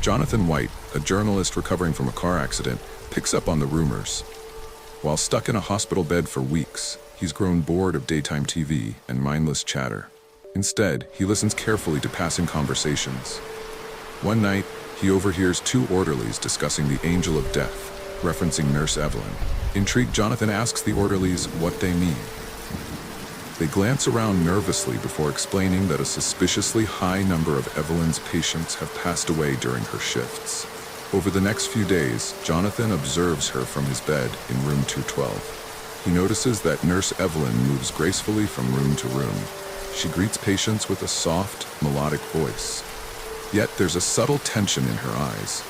Jonathan White, a journalist recovering from a car accident, picks up on the rumors. While stuck in a hospital bed for weeks, he's grown bored of daytime TV and mindless chatter. Instead, he listens carefully to passing conversations. One night, he overhears two orderlies discussing the angel of death, referencing Nurse Evelyn. Intrigued, Jonathan asks the orderlies what they mean. They glance around nervously before explaining that a suspiciously high number of Evelyn's patients have passed away during her shifts. Over the next few days, Jonathan observes her from his bed in room 212. He notices that Nurse Evelyn moves gracefully from room to room. She greets patients with a soft, melodic voice. Yet there's a subtle tension in her eyes,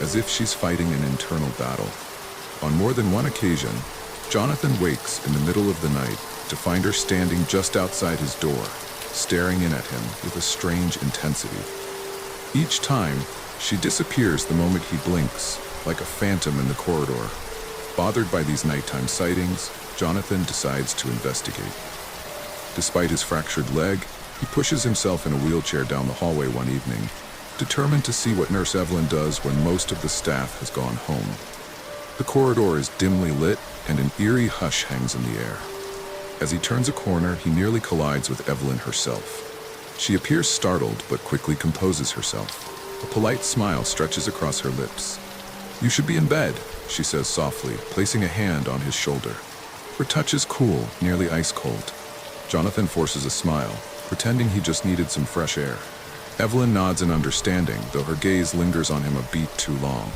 as if she's fighting an internal battle. On more than one occasion, Jonathan wakes in the middle of the night to find her standing just outside his door, staring in at him with a strange intensity. Each time, she disappears the moment he blinks, like a phantom in the corridor. Bothered by these nighttime sightings, Jonathan decides to investigate. Despite his fractured leg, he pushes himself in a wheelchair down the hallway one evening, determined to see what Nurse Evelyn does when most of the staff has gone home. The corridor is dimly lit, and an eerie hush hangs in the air. As he turns a corner, he nearly collides with Evelyn herself. She appears startled, but quickly composes herself. A polite smile stretches across her lips. "You should be in bed," she says softly, placing a hand on his shoulder. Her touch is cool, nearly ice cold. Jonathan forces a smile, pretending he just needed some fresh air. Evelyn nods in understanding, though her gaze lingers on him a beat too long.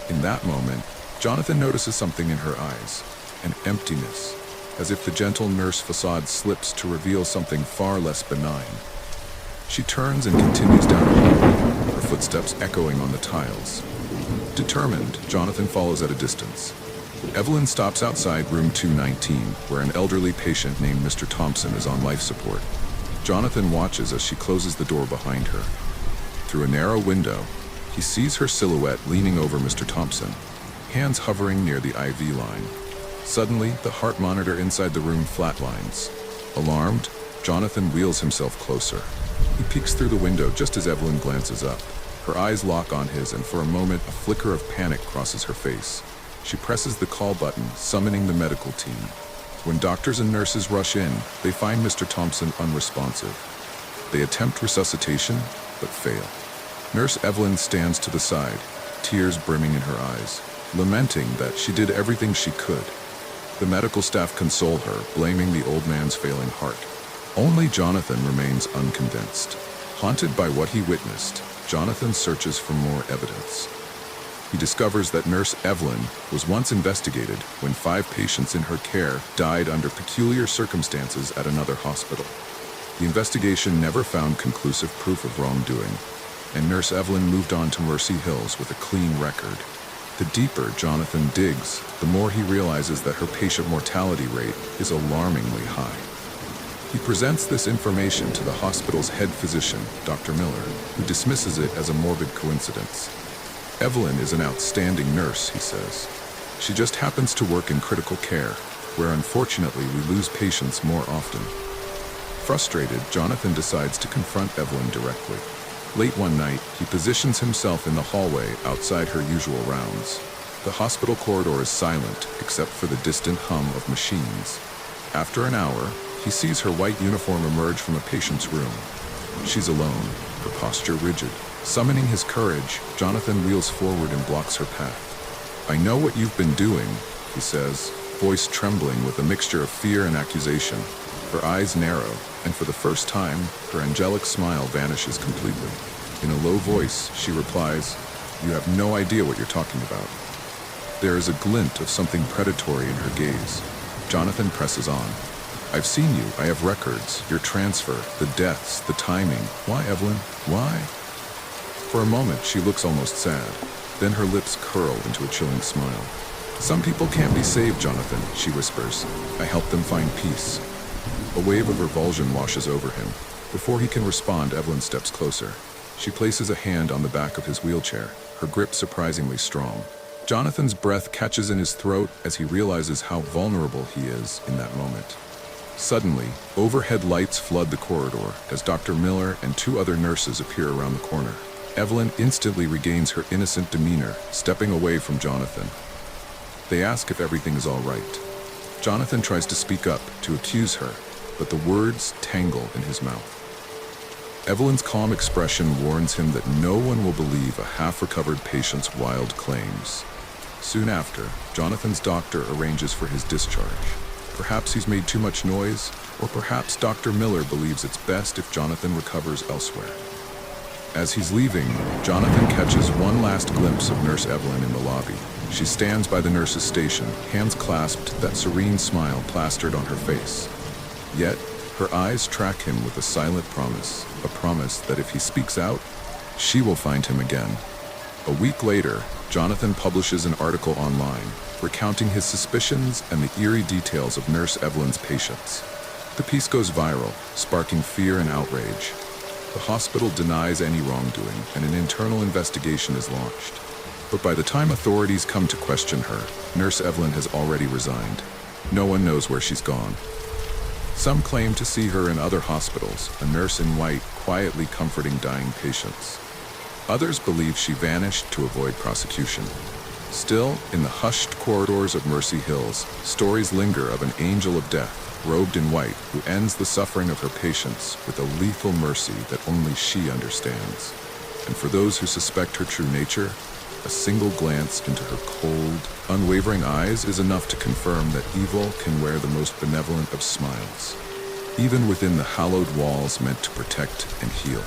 In that moment, Jonathan notices something in her eyes, an emptiness, as if the gentle nurse facade slips to reveal something far less benign. She turns and continues down the hallway, her footsteps echoing on the tiles. Determined, Jonathan follows at a distance. Evelyn stops outside room 219, where an elderly patient named Mr. Thompson is on life support. Jonathan watches as she closes the door behind her. Through a narrow window, he sees her silhouette leaning over Mr. Thompson, hands hovering near the IV line. Suddenly, the heart monitor inside the room flatlines. Alarmed, Jonathan wheels himself closer. He peeks through the window just as Evelyn glances up. Her eyes lock on his, and for a moment, a flicker of panic crosses her face. She presses the call button, summoning the medical team. When doctors and nurses rush in, they find Mr. Thompson unresponsive. They attempt resuscitation, but fail. Nurse Evelyn stands to the side, tears brimming in her eyes, lamenting that she did everything she could. The medical staff console her, blaming the old man's failing heart. Only Jonathan remains unconvinced. Haunted by what he witnessed, Jonathan searches for more evidence. He discovers that Nurse Evelyn was once investigated when 5 patients in her care died under peculiar circumstances at another hospital. The investigation never found conclusive proof of wrongdoing, and Nurse Evelyn moved on to Mercy Hills with a clean record. The deeper Jonathan digs, the more he realizes that her patient mortality rate is alarmingly high. He presents this information to the hospital's head physician, Dr. Miller, who dismisses it as a morbid coincidence. Evelyn is an outstanding nurse, he says. She just happens to work in critical care, where unfortunately we lose patients more often. Frustrated, Jonathan decides to confront Evelyn directly. Late one night, he positions himself in the hallway outside her usual rounds. The hospital corridor is silent, except for the distant hum of machines. After an hour, he sees her white uniform emerge from a patient's room. She's alone, her posture rigid. Summoning his courage, Jonathan wheels forward and blocks her path. "I know what you've been doing," he says, voice trembling with a mixture of fear and accusation. Her eyes narrow, and for the first time, her angelic smile vanishes completely. In a low voice, she replies, "You have no idea what you're talking about." There is a glint of something predatory in her gaze. Jonathan presses on. "I've seen you. I have records. Your transfer, the deaths, the timing. Why, Evelyn? Why?" For a moment, she looks almost sad. Then her lips curl into a chilling smile. "Some people can't be saved, Jonathan," she whispers. "I help them find peace." A wave of revulsion washes over him. Before he can respond, Evelyn steps closer. She places a hand on the back of his wheelchair, her grip surprisingly strong. Jonathan's breath catches in his throat as he realizes how vulnerable he is in that moment. Suddenly, overhead lights flood the corridor as Dr. Miller and 2 other nurses appear around the corner. Evelyn instantly regains her innocent demeanor, stepping away from Jonathan. They ask if everything is all right. Jonathan tries to speak up, to accuse her, but the words tangle in his mouth. Evelyn's calm expression warns him that no one will believe a half-recovered patient's wild claims. Soon after, Jonathan's doctor arranges for his discharge. Perhaps he's made too much noise, or perhaps Dr. Miller believes it's best if Jonathan recovers elsewhere. As he's leaving, Jonathan catches one last glimpse of Nurse Evelyn in the lobby. She stands by the nurse's station, hands clasped, that serene smile plastered on her face. Yet, Her eyes track him with a silent promise, a promise that if he speaks out, she will find him again. A week later, Jonathan publishes an article online, recounting his suspicions and the eerie details of Nurse Evelyn's patients. The piece goes viral, sparking fear and outrage. The hospital denies any wrongdoing, and an internal investigation is launched. But by the time authorities come to question her, Nurse Evelyn has already resigned. No one knows where she's gone. Some claim to see her in other hospitals, a nurse in white quietly comforting dying patients. Others believe she vanished to avoid prosecution. Still, in the hushed corridors of Mercy Hills, stories linger of an angel of death, robed in white, who ends the suffering of her patients with a lethal mercy that only she understands. And for those who suspect her true nature, a single glance into her cold, unwavering eyes is enough to confirm that evil can wear the most benevolent of smiles, even within the hallowed walls meant to protect and heal.